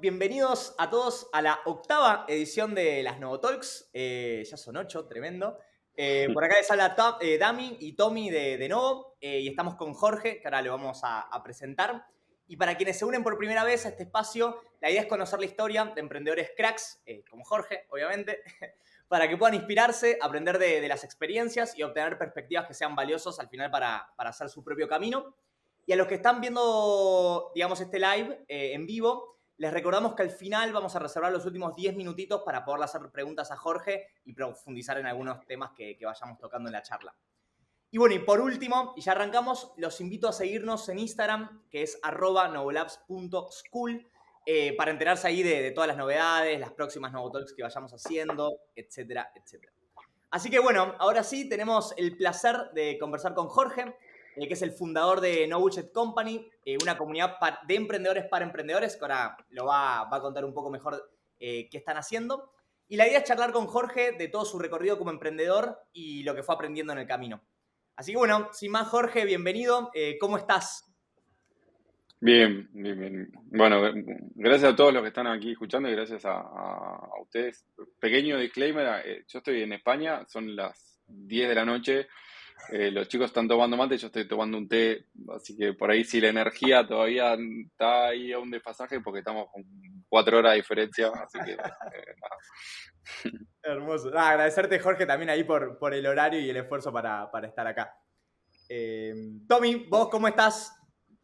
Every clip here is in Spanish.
bienvenidos a todos a la octava edición de las Novotalks. Ya son 8, tremendo. Por acá les habla Dami y Tommy de Novo, y estamos con Jorge, que ahora lo vamos a presentar. Y para quienes se unen por primera vez a este espacio, la idea es conocer la historia de emprendedores cracks, como Jorge, obviamente, para que puedan inspirarse, aprender de las experiencias y obtener perspectivas que sean valiosas al final para hacer su propio camino. Y a los que están viendo, digamos, este live en vivo, les recordamos que al final vamos a reservar los últimos 10 minutitos para poder hacer preguntas a Jorge y profundizar en algunos temas que vayamos tocando en la charla. Y bueno, y por último, y ya arrancamos, los invito a seguirnos en Instagram, que es @novolabs.school, para enterarse ahí de todas las novedades, las próximas Novotalks que vayamos haciendo, etcétera, etcétera. Así que bueno, ahora sí, tenemos el placer de conversar con Jorge, que es el fundador de No Bullshit Company, una comunidad de emprendedores para emprendedores, que ahora lo va a contar un poco mejor qué están haciendo. Y la idea es charlar con Jorge de todo su recorrido como emprendedor y lo que fue aprendiendo en el camino. Así que bueno, sin más, Jorge, bienvenido. ¿Cómo estás? Bien, bien, bien. Bueno, gracias a todos los que están aquí escuchando y gracias a ustedes. Pequeño disclaimer, yo estoy en España, son las 10 de la noche, los chicos están tomando mate, yo estoy tomando un té, así que por ahí si la energía todavía está ahí a un desfasaje porque estamos con 4 horas de diferencia, así que nada. Hermoso. Agradecerte, Jorge, también ahí por el horario y el esfuerzo para estar acá. Tommy, ¿vos cómo estás?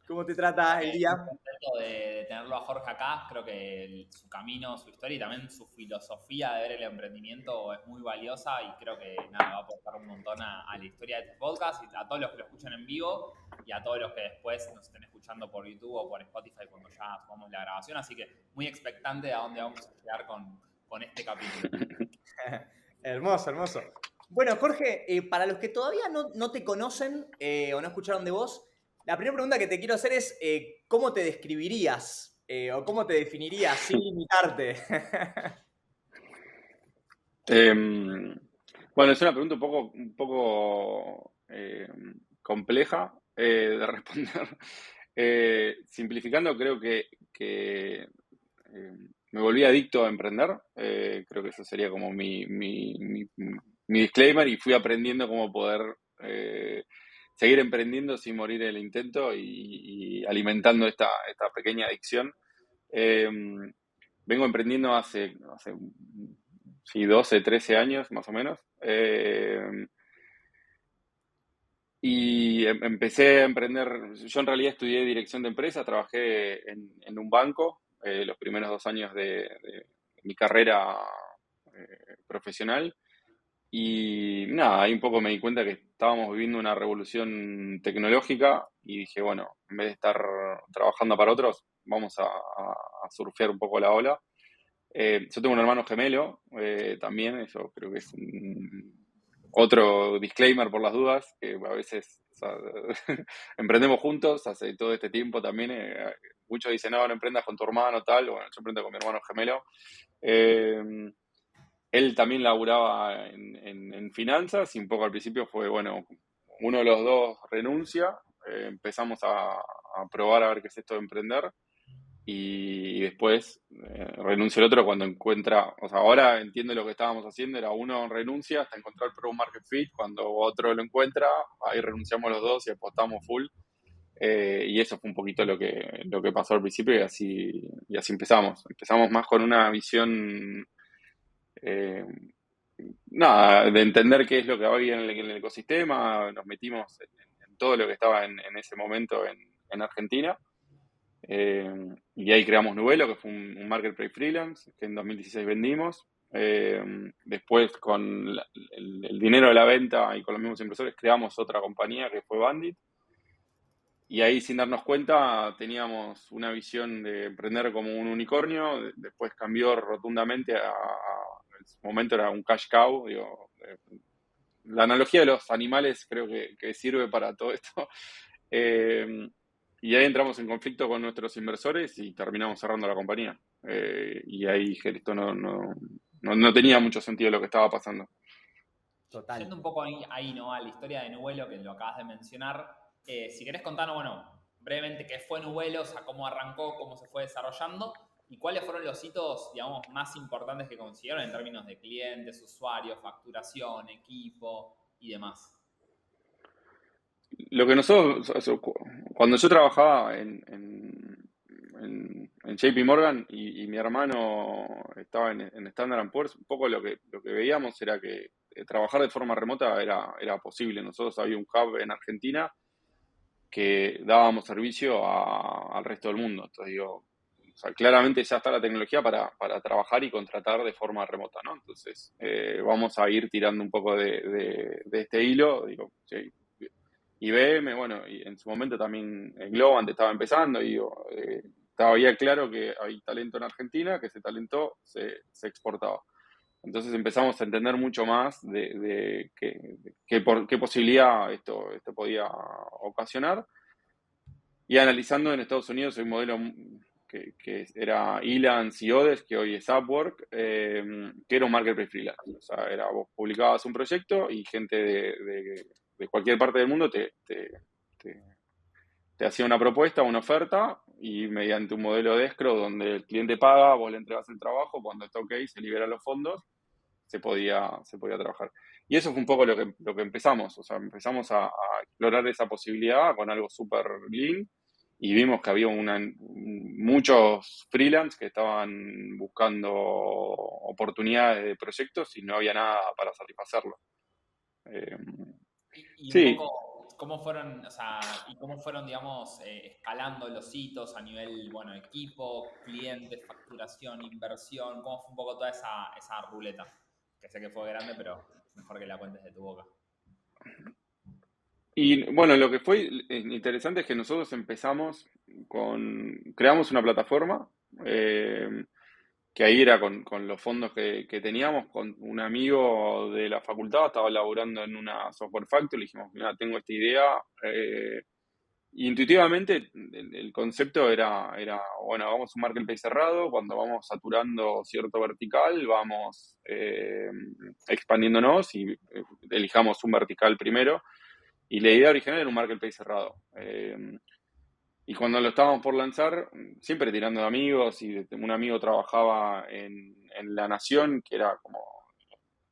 ¿Cómo te trata el día? Muy contento de tenerlo a Jorge acá. Creo que su camino, su historia y también su filosofía de ver el emprendimiento es muy valiosa y creo que nada, va a aportar un montón a la historia de este podcast y a todos los que lo escuchan en vivo y a todos los que después nos estén escuchando por YouTube o por Spotify cuando ya subamos la grabación. Así que muy expectante de a dónde vamos a llegar con este capítulo. Hermoso, hermoso. Bueno, Jorge, para los que todavía no te conocen o no escucharon de vos, la primera pregunta que te quiero hacer es ¿cómo te describirías o cómo te definirías sin limitarte? Bueno, es una pregunta un poco compleja de responder. Simplificando, creo que me volví adicto a emprender. Creo que eso sería como mi disclaimer y fui aprendiendo cómo poder seguir emprendiendo sin morir en el intento y alimentando esta pequeña adicción. Vengo emprendiendo hace sí, 12, 13 años más o menos. Y empecé a emprender, yo en realidad estudié dirección de empresas, trabajé en un banco los primeros 2 años de mi carrera profesional. Y nada, ahí un poco me di cuenta que estábamos viviendo una revolución tecnológica y dije, bueno, en vez de estar trabajando para otros, vamos a surfear un poco la ola. Yo tengo un hermano gemelo también, eso creo que es otro disclaimer por las dudas, que a veces o sea, emprendemos juntos hace todo este tiempo también. Muchos dicen, no emprendas con tu hermano, tal. Bueno, yo emprendo con mi hermano gemelo. Él también laburaba en finanzas y un poco al principio fue, bueno, uno de los dos renuncia, empezamos a probar a ver qué es esto de emprender y después renuncia el otro cuando encuentra, o sea, ahora entiendo lo que estábamos haciendo, era uno renuncia hasta encontrar el product market fit, cuando otro lo encuentra, ahí renunciamos los dos y apostamos full. Y eso fue un poquito lo que pasó al principio y así empezamos. Empezamos más con una visión nada, de entender qué es lo que había en el ecosistema, nos metimos en todo lo que estaba en ese momento en Argentina. Y ahí creamos Nubelo, que fue un marketplace freelance, que en 2016 vendimos. Después, con el dinero de la venta y con los mismos inversores, creamos otra compañía que fue Bandit. Y ahí, sin darnos cuenta, teníamos una visión de emprender como un unicornio. Después cambió rotundamente en su momento era un cash cow. Digo, la analogía de los animales creo que sirve para todo esto. Y ahí entramos en conflicto con nuestros inversores y terminamos cerrando la compañía. Y ahí dije, esto no tenía mucho sentido lo que estaba pasando. Total. Yendo un poco ahí, ¿no? A la historia de Nubelo, que lo acabas de mencionar. Si querés contarnos, bueno, brevemente qué fue Nubelo, o sea, cómo arrancó, cómo se fue desarrollando. ¿Y cuáles fueron los hitos, digamos, más importantes que consiguieron en términos de clientes, usuarios, facturación, equipo y demás? Lo que nosotros, cuando yo trabajaba en JP Morgan y mi hermano estaba en Standard Poor's, un poco lo que veíamos era que trabajar de forma remota era posible. Nosotros había un hub en Argentina que dábamos servicio al resto del mundo. Entonces digo, o sea, claramente ya está la tecnología para trabajar y contratar de forma remota, ¿no? Entonces, vamos a ir tirando un poco de este hilo. Digo, sí, IBM, bueno, y en su momento también Globant estaba empezando, y digo, estaba bien claro que hay talento en Argentina, que ese talento se exportaba. Entonces empezamos a entender mucho más de qué posibilidad esto podía ocasionar. Y analizando en Estados Unidos el modelo que era Elance y Odes, que hoy es Upwork, que era un marketplace freelance. O sea, vos publicabas un proyecto y gente de cualquier parte del mundo te hacía una propuesta, una oferta, y mediante un modelo de escrow donde el cliente paga, vos le entregas el trabajo, cuando está ok, se liberan los fondos, se podía trabajar. Y eso fue un poco lo que empezamos. O sea, empezamos a explorar esa posibilidad con algo súper lean, y vimos que había muchos freelance que estaban buscando oportunidades de proyectos y no había nada para satisfacerlo. Y un Sí, poco, ¿cómo fueron, o sea, y cómo fueron, digamos, escalando los hitos a nivel, bueno, equipo, clientes, facturación, inversión? ¿Cómo fue un poco toda esa ruleta? Que sé que fue grande, pero mejor que la cuentes de tu boca. y bueno, lo que fue interesante es que nosotros creamos una plataforma, que ahí era con los fondos que teníamos, con un amigo de la facultad, estaba laburando en una software factory, le dijimos, mira, tengo esta idea. Intuitivamente el concepto era, bueno, vamos a un marketplace cerrado, cuando vamos saturando cierto vertical, vamos expandiéndonos y elijamos un vertical primero. Y la idea original era un marketplace cerrado. Y cuando lo estábamos por lanzar, siempre tirando de amigos, y un amigo trabajaba en La Nación, que era como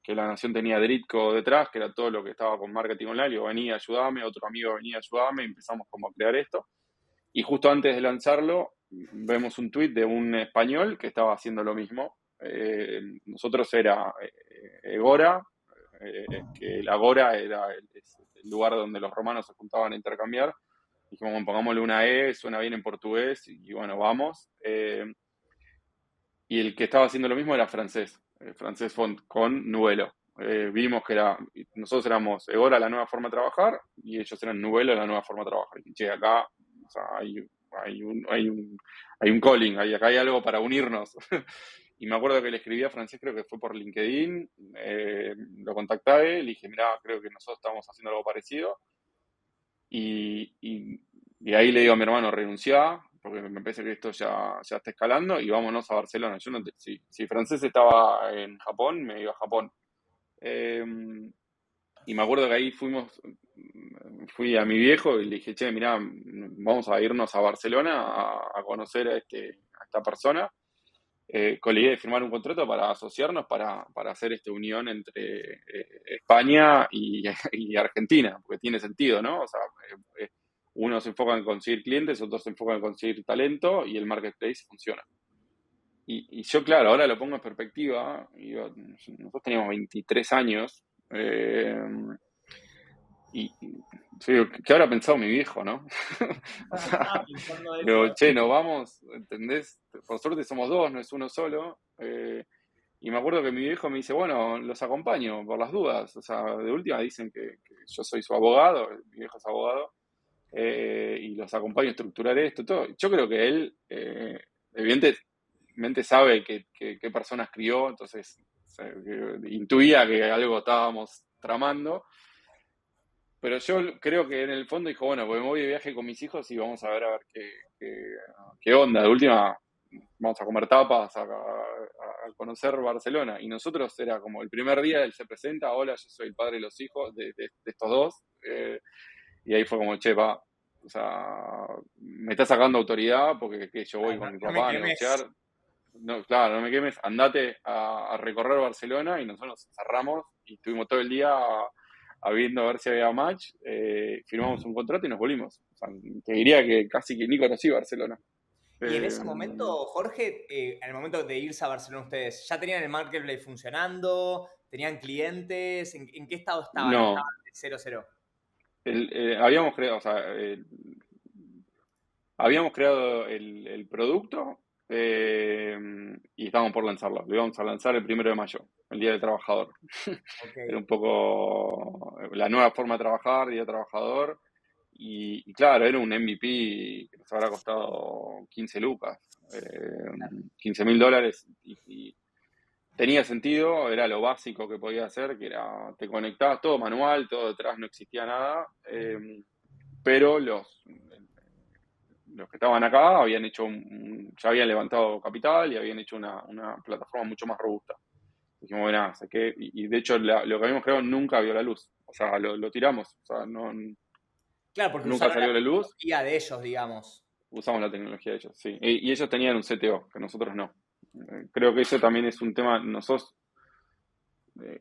que La Nación tenía Dritco detrás, que era todo lo que estaba con marketing online. Yo venía, ayudame, otro amigo venía, ayudame, y empezamos como a crear esto. Y justo antes de lanzarlo, vemos un tuit de un español que estaba haciendo lo mismo. Nosotros era Egora, que el Agora era el lugar donde los romanos se juntaban a intercambiar. Dijimos, bueno, pongámosle una E, suena bien en portugués, y bueno, vamos. Y el que estaba haciendo lo mismo era Francés, Francés Font, con Nubelo. Vimos que nosotros éramos Egora, la nueva forma de trabajar, y ellos eran Nubelo, la nueva forma de trabajar. Y che, acá, o sea, hay un calling, acá hay algo para unirnos. Y me acuerdo que le escribí a Francés, creo que fue por LinkedIn, lo contacté, le dije, mirá, creo que nosotros estamos haciendo algo parecido. Y ahí le digo a mi hermano, renunciá, porque me parece que esto ya está escalando, y vámonos a Barcelona. Yo no si Francés estaba en Japón, me iba a Japón. Y me acuerdo que ahí fui a mi viejo y le dije, che, mirá, vamos a irnos a Barcelona a conocer a esta persona, con la idea de firmar un contrato para asociarnos, para hacer esta unión entre España y Argentina, porque tiene sentido, ¿no? O sea, uno se enfoca en conseguir clientes, otros se enfocan en conseguir talento, y el marketplace funciona. Y yo, claro, ahora lo pongo en perspectiva, y digo, nosotros teníamos 23 años, y yo digo, ¿qué habrá pensado mi viejo, no? O sea, Estaba pensando digo, eso. che, nos vamos, ¿entendés? Por suerte somos dos, no es uno solo. Y me acuerdo que mi viejo me dice, bueno, los acompaño por las dudas. O sea, de última dicen que yo soy su abogado, mi viejo es abogado, y los acompaño a estructurar esto, todo. Yo creo que él, evidentemente, sabe qué personas crió, entonces intuía que algo estábamos tramando. Pero yo creo que en el fondo dijo, bueno, pues me voy de viaje con mis hijos y vamos a ver qué onda. De última, vamos a comer tapas, a conocer Barcelona. Y nosotros era como el primer día, él se presenta, hola, yo soy el padre de los hijos de estos dos. Y ahí fue como, che, va, o sea, me está sacando autoridad porque yo voy con mi No me papá a quemes. negociar. no, claro, no me quemes, andate a recorrer Barcelona y nosotros nos encerramos y estuvimos todo el día viendo a ver si había match, firmamos un contrato y nos volvimos. O sea, te diría que casi que ni conocí Barcelona. Y en Eh, ese momento, Jorge, en el momento de irse a Barcelona ustedes, ¿ya tenían el marketplace funcionando? ¿Tenían clientes? ¿En qué estado estaban? ¿O no, estaban de 0-0? habíamos creado, o sea, habíamos creado el producto y estábamos por lanzarlo. Lo íbamos a lanzar el 1 de mayo, el Día del Trabajador. Ok, Era un poco la nueva forma de trabajar, Día del Trabajador. Y claro, era un MVP que nos habrá costado 15 lucas, $15.000. Y tenía sentido, era lo básico que podía hacer, que era, te conectabas todo manual, todo detrás, no existía nada. Pero los que estaban acá habían hecho ya habían levantado capital y habían hecho una plataforma mucho más robusta. Dijimos, bueno, sé que, y de hecho lo que habíamos creado nunca vio la luz. O sea, lo tiramos. O sea, claro, porque nunca usaron la salió la luz. tecnología de ellos, digamos. Usamos la tecnología de ellos, sí. Y ellos tenían un CTO, que nosotros no. Creo que eso también es un tema. Nosotros,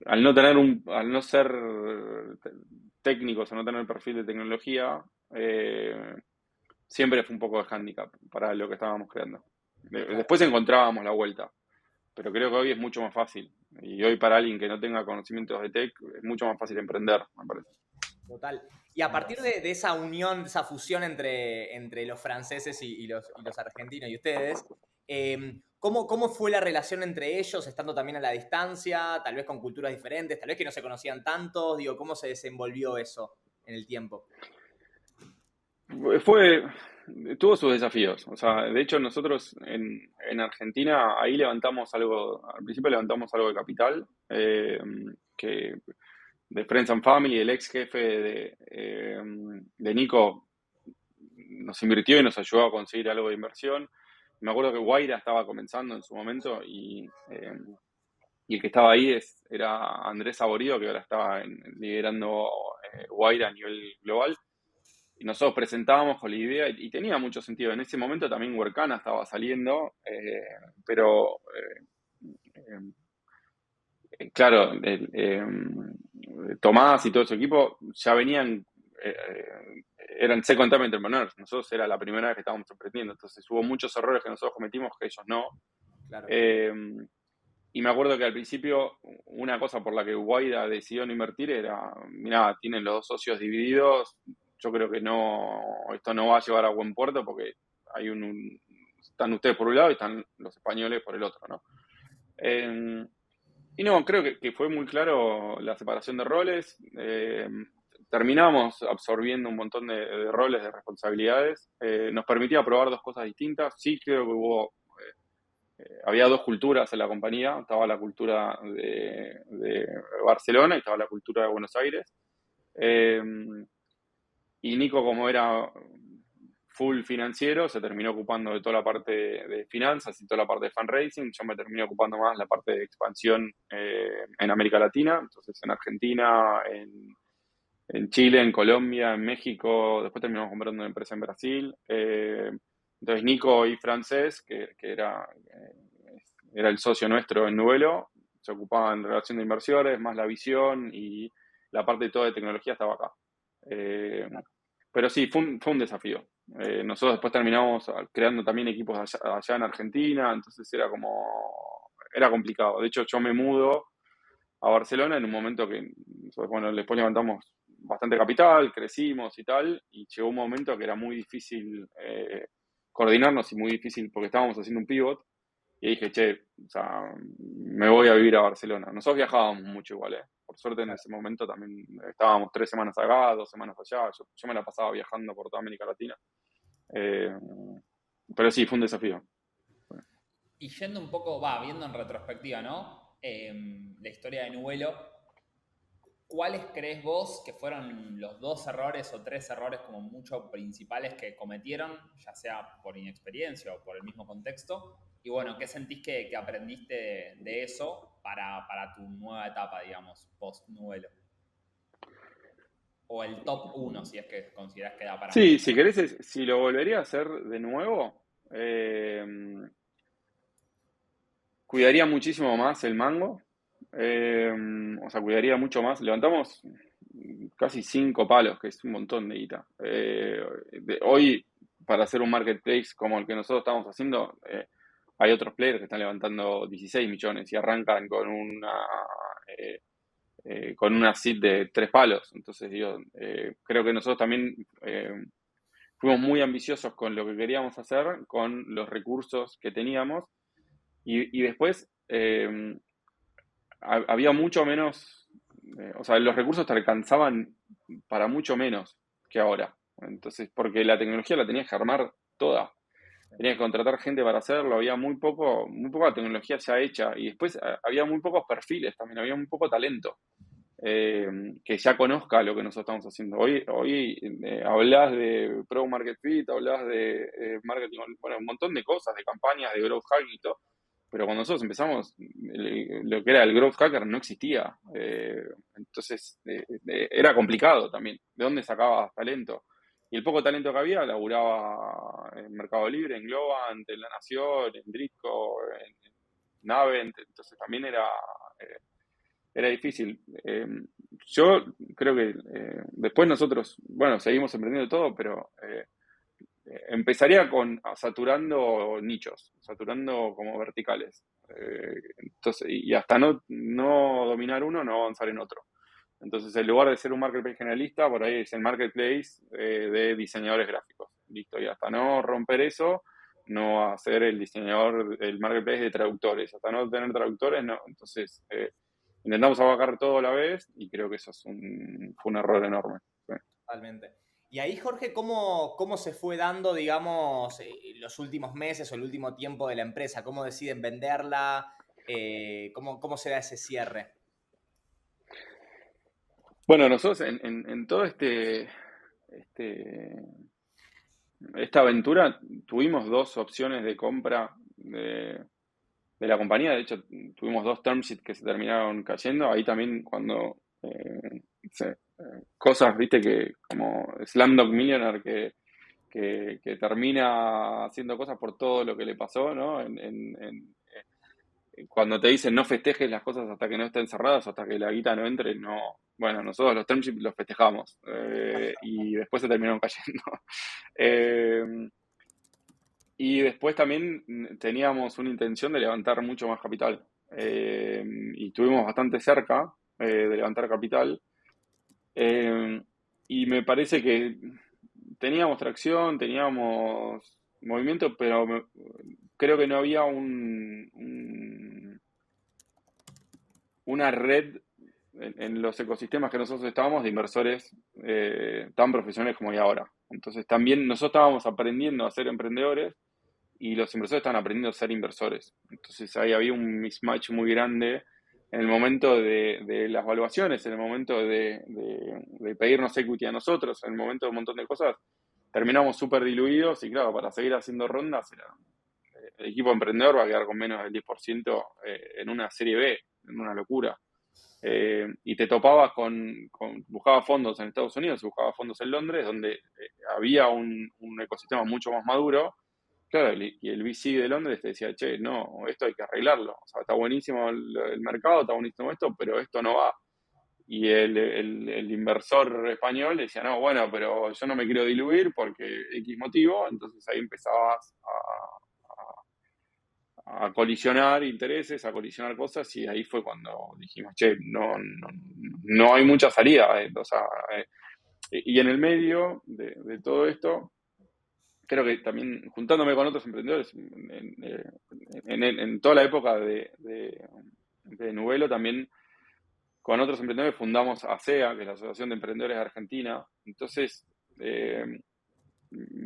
al no ser técnicos, al no tener perfil de tecnología, siempre fue un poco de hándicap para lo que estábamos creando. Después encontrábamos la vuelta, pero creo que hoy es mucho más fácil. Y hoy para alguien que no tenga conocimientos de tech es mucho más fácil emprender, me parece. Total. Y a partir de esa unión, de esa fusión entre los franceses y los argentinos y ustedes, ¿cómo fue la relación entre ellos, estando también a la distancia, tal vez con culturas diferentes, tal vez que no se conocían tanto? Digo, ¿cómo se desenvolvió eso en el tiempo? Fue, tuvo sus desafíos. O sea, de hecho nosotros en Argentina ahí levantamos algo, al principio levantamos algo de capital, que de Friends and Family, el ex jefe de Nico nos invirtió y nos ayudó a conseguir algo de inversión. Me acuerdo que Guaira estaba comenzando en su momento y el que estaba ahí era Andrés Saborío, que ahora estaba liderando Guaira a nivel global. Y nosotros presentábamos con la idea y tenía mucho sentido. En ese momento también Workana estaba saliendo, pero claro, Tomás y todo su equipo ya venían, eran second time entrepreneurs. Nosotros era la primera vez que estábamos emprendiendo, entonces hubo muchos errores que nosotros cometimos que ellos no. Claro. Eh, y me acuerdo que al principio una cosa por la que Guaira decidió no invertir era, mirá, tienen los dos socios divididos, yo creo que esto no va a llevar a buen puerto porque están ustedes por un lado y están los españoles por el otro, ¿no? Y no, creo que fue muy claro la separación de roles. Terminamos absorbiendo un montón de roles, de responsabilidades. Nos permitía probar dos cosas distintas. Sí, creo que había dos culturas en la compañía. Estaba la cultura de Barcelona y estaba la cultura de Buenos Aires. Y Nico, como era full financiero, se terminó ocupando de toda la parte de finanzas y toda la parte de fundraising. Yo me terminé ocupando más la parte de expansión en América Latina, entonces en Argentina, en Chile, en Colombia, en México. Después terminamos comprando una empresa en Brasil. Entonces Nico y Francés, que era el socio nuestro en Nuvelo, se ocupaban de relación de inversores, más la visión y la parte de toda de tecnología estaba acá. Pero sí, fue un desafío. Nosotros después terminamos creando también equipos allá en Argentina, entonces era complicado. De hecho, yo me mudo a Barcelona en un momento que, bueno, después levantamos bastante capital, crecimos y tal, y llegó un momento que era muy difícil coordinarnos y muy difícil porque estábamos haciendo un pivot. Y dije, che, o sea, me voy a vivir a Barcelona. Nosotros viajábamos mucho igual, ¿eh? Por suerte en ese momento también estábamos 3 semanas acá, 2 semanas allá. Yo me la pasaba viajando por toda América Latina. Eh, pero sí, fue un desafío. Y yendo un poco, viendo en retrospectiva, ¿no? La historia de Nuelo, ¿cuáles crees vos que fueron los 2 errores o 3 errores como mucho principales que cometieron, ya sea por inexperiencia o por el mismo contexto? Y bueno, ¿qué sentís que aprendiste de eso para tu nueva etapa, digamos, post-Nuelo? O el top 1, si es que considerás que da para Sí, mucho. si querés, si lo volvería a hacer de nuevo, Cuidaría muchísimo más el mango. O sea, cuidaría mucho más. Levantamos casi 5 palos, que es un montón de guita. Hoy, para hacer un marketplace como el que nosotros estamos haciendo, hay otros players que están levantando 16 millones y arrancan con una seed de 3 palos. Entonces, digo, creo que nosotros también fuimos muy ambiciosos con lo que queríamos hacer, con los recursos que teníamos. Y después había mucho menos, o sea, los recursos te alcanzaban para mucho menos que ahora. Entonces, porque la tecnología la tenías que armar toda. Tenías que contratar gente para hacerlo, había muy poca tecnología ya hecha. Y después había muy pocos perfiles también, había muy poco talento que ya conozca lo que nosotros estamos haciendo. Hoy hablas de Pro Market Fit, hablas de marketing, bueno, un montón de cosas, de campañas, de growth hacking y todo. Pero cuando nosotros empezamos, lo que era el growth hacker no existía. Entonces, era complicado también. ¿De dónde sacabas talento? Y el poco talento que había, laburaba en Mercado Libre, en Globant, en La Nación, en Drisco, en Navent. Entonces, también era difícil. Yo creo que después nosotros, bueno, seguimos emprendiendo todo, pero empezaría saturando nichos, saturando como verticales. Entonces, y hasta no dominar uno, no avanzar en otro. Entonces, en lugar de ser un marketplace generalista, por ahí es el marketplace de diseñadores gráficos. Listo, y hasta no romper eso, no hacer el marketplace de traductores. Hasta no tener traductores, no. Entonces, intentamos abarcar todo a la vez y creo que eso fue un error enorme. Sí. Totalmente. Y ahí, Jorge, ¿cómo se fue dando, digamos, los últimos meses o el último tiempo de la empresa? ¿Cómo deciden venderla? ¿Cómo se da ese cierre? Bueno, nosotros en todo esta aventura tuvimos 2 opciones de compra de la compañía. De hecho, tuvimos 2 term sheets que se terminaron cayendo. Ahí también cuando cosas, viste, que como Slumdog Millionaire que termina haciendo cosas por todo lo que le pasó, ¿no? Cuando te dicen no festejes las cosas hasta que no estén cerradas, hasta que la guita no entre, no. Bueno, nosotros los term sheets los festejamos y después se terminaron cayendo. Eh, y después también teníamos una intención de levantar mucho más capital. Y estuvimos bastante cerca de levantar capital. Eh, y me parece que teníamos tracción, teníamos movimiento, pero creo que no había una red en los ecosistemas que nosotros estábamos de inversores tan profesionales como hay ahora. Entonces también nosotros estábamos aprendiendo a ser emprendedores y los inversores estaban aprendiendo a ser inversores. Entonces ahí había un mismatch muy grande en el momento de las valuaciones, en el momento de pedirnos equity a nosotros, en el momento de un montón de cosas. Terminamos súper diluidos y claro, para seguir haciendo rondas, el equipo emprendedor va a quedar con menos del 10% en una serie B, en una locura. Y te topabas buscaba fondos en Estados Unidos, buscaba fondos en Londres, donde había un ecosistema mucho más maduro. Claro, y el VC de Londres te decía, che, no, esto hay que arreglarlo. O sea, está buenísimo el mercado, está buenísimo esto, pero esto no va. Y el inversor español decía, no, bueno, pero yo no me quiero diluir porque X motivo. Entonces ahí empezabas a colisionar intereses, a colisionar cosas, y ahí fue cuando dijimos, che, no hay mucha salida. O sea, y en el medio de todo esto, creo que también juntándome con otros emprendedores, en toda la época de Nubelo, también con otros emprendedores fundamos ASEA, que es la Asociación de Emprendedores de Argentina. Entonces,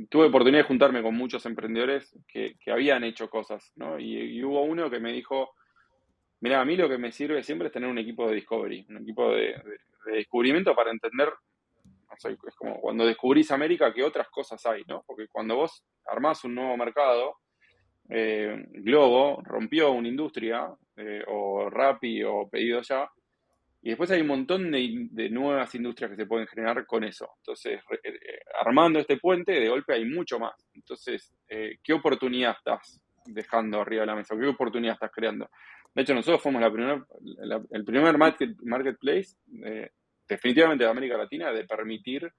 tuve oportunidad de juntarme con muchos emprendedores que habían hecho cosas, ¿no? Y hubo uno que me dijo, mira, a mí lo que me sirve siempre es tener un equipo de discovery, un equipo de descubrimiento para entender, no sé, es como cuando descubrís América, qué otras cosas hay, ¿no? Porque cuando vos armás un nuevo mercado, Globo rompió una industria, o Rappi o Pedido Ya, y después hay un montón de nuevas industrias que se pueden generar con eso. Entonces, armando este puente, de golpe hay mucho más. Entonces, ¿qué oportunidad estás dejando arriba de la mesa? ¿Qué oportunidad estás creando? De hecho, nosotros fuimos el primer marketplace, definitivamente de América Latina, de permitir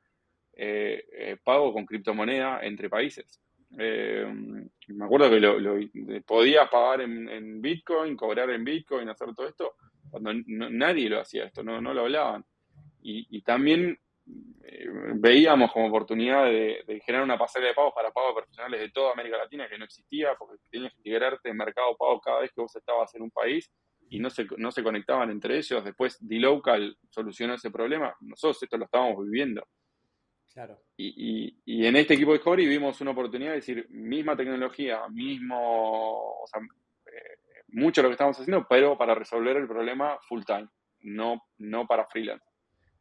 pago con criptomoneda entre países. Me acuerdo que podías pagar en Bitcoin, cobrar en Bitcoin, hacer todo esto, cuando nadie lo hacía esto, no lo hablaban. Y también veíamos como oportunidad de generar una pasarela de pagos para pagos profesionales de toda América Latina que no existía, porque tenías que integrarte en mercado pago cada vez que vos estabas en un país y no se conectaban entre ellos. Después dLocal solucionó ese problema. Nosotros esto lo estábamos viviendo. Claro. Y en este equipo de Discovery vimos una oportunidad de decir, misma tecnología, o sea, mucho de lo que estamos haciendo, pero para resolver el problema full time, no para freelance.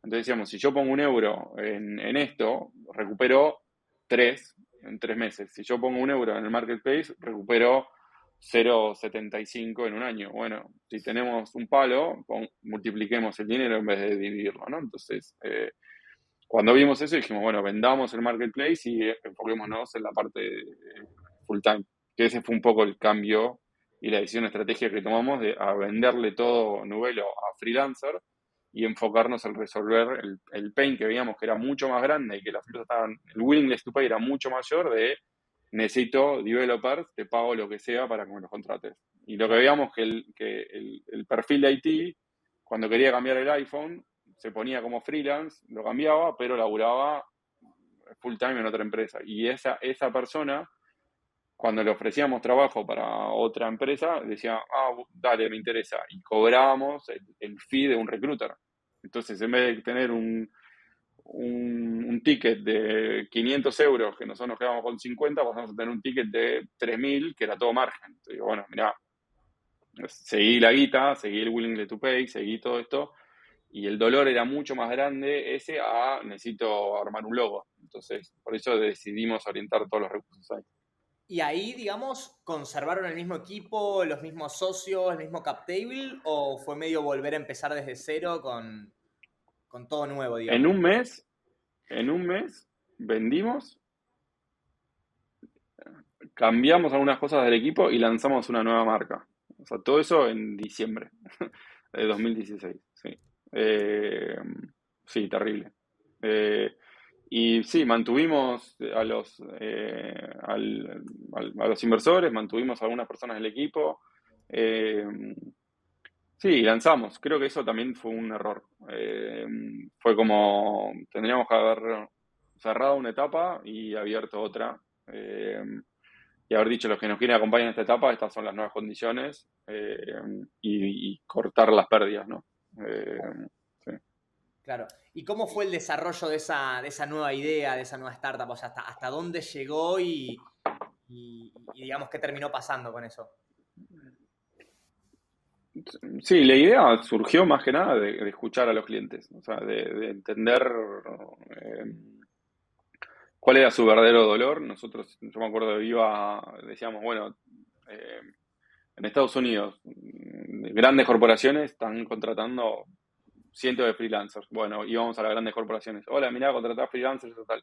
Entonces decíamos, si yo pongo €1 en esto, recupero 3 en 3 meses. Si yo pongo €1 en el marketplace, recupero 0,75 en un año. Bueno, si tenemos un palo, multipliquemos el dinero en vez de dividirlo, ¿no? Entonces, cuando vimos eso dijimos, bueno, vendamos el marketplace y enfoquémonos en la parte full time. Que ese fue un poco el cambio y la decisión estratégica que tomamos a venderle todo Nubelo a freelancer y enfocarnos en resolver el pain que veíamos que era mucho más grande y que las empresas el willingness to pay era mucho mayor de necesito developers, te pago lo que sea para que me los contrates. Y lo que veíamos que el perfil de IT, cuando quería cambiar el iPhone, se ponía como freelance, lo cambiaba, pero laburaba full time en otra empresa. Y esa persona, cuando le ofrecíamos trabajo para otra empresa, decía, dale, me interesa. Y cobrábamos el fee de un recruiter. Entonces, en vez de tener un ticket de 500 euros, que nosotros nos quedamos con 50, pasamos a tener un ticket de 3.000, que era todo margen. Entonces, digo, bueno, mirá, seguí la guita, seguí el willingness to pay, seguí todo esto, y el dolor era mucho más grande necesito armar un logo. Entonces, por eso decidimos orientar todos los recursos ahí. Y ahí, digamos, ¿conservaron el mismo equipo, los mismos socios, el mismo cap table? ¿O fue medio volver a empezar desde cero con todo nuevo, digamos? En un mes vendimos, cambiamos algunas cosas del equipo y lanzamos una nueva marca. O sea, todo eso en diciembre de 2016. Sí, sí, terrible. Y sí, mantuvimos a los inversores, mantuvimos a algunas personas del equipo. Sí, lanzamos. Creo que eso también fue un error. Fue como tendríamos que haber cerrado una etapa y abierto otra. Y haber dicho, los que nos quieren acompañar en esta etapa, estas son las nuevas condiciones, y cortar las pérdidas, ¿no? Sí. Claro. ¿Y cómo fue el desarrollo de esa nueva idea, de esa nueva startup? O sea, ¿hasta dónde llegó y digamos qué terminó pasando con eso? Sí, la idea surgió más que nada de escuchar a los clientes, o sea, de entender cuál era su verdadero dolor. Yo me acuerdo que decíamos, bueno, en Estados Unidos, grandes corporaciones están contratando cientos de freelancers. Bueno, íbamos a las grandes corporaciones. Hola, mirá, contratar freelancers y tal.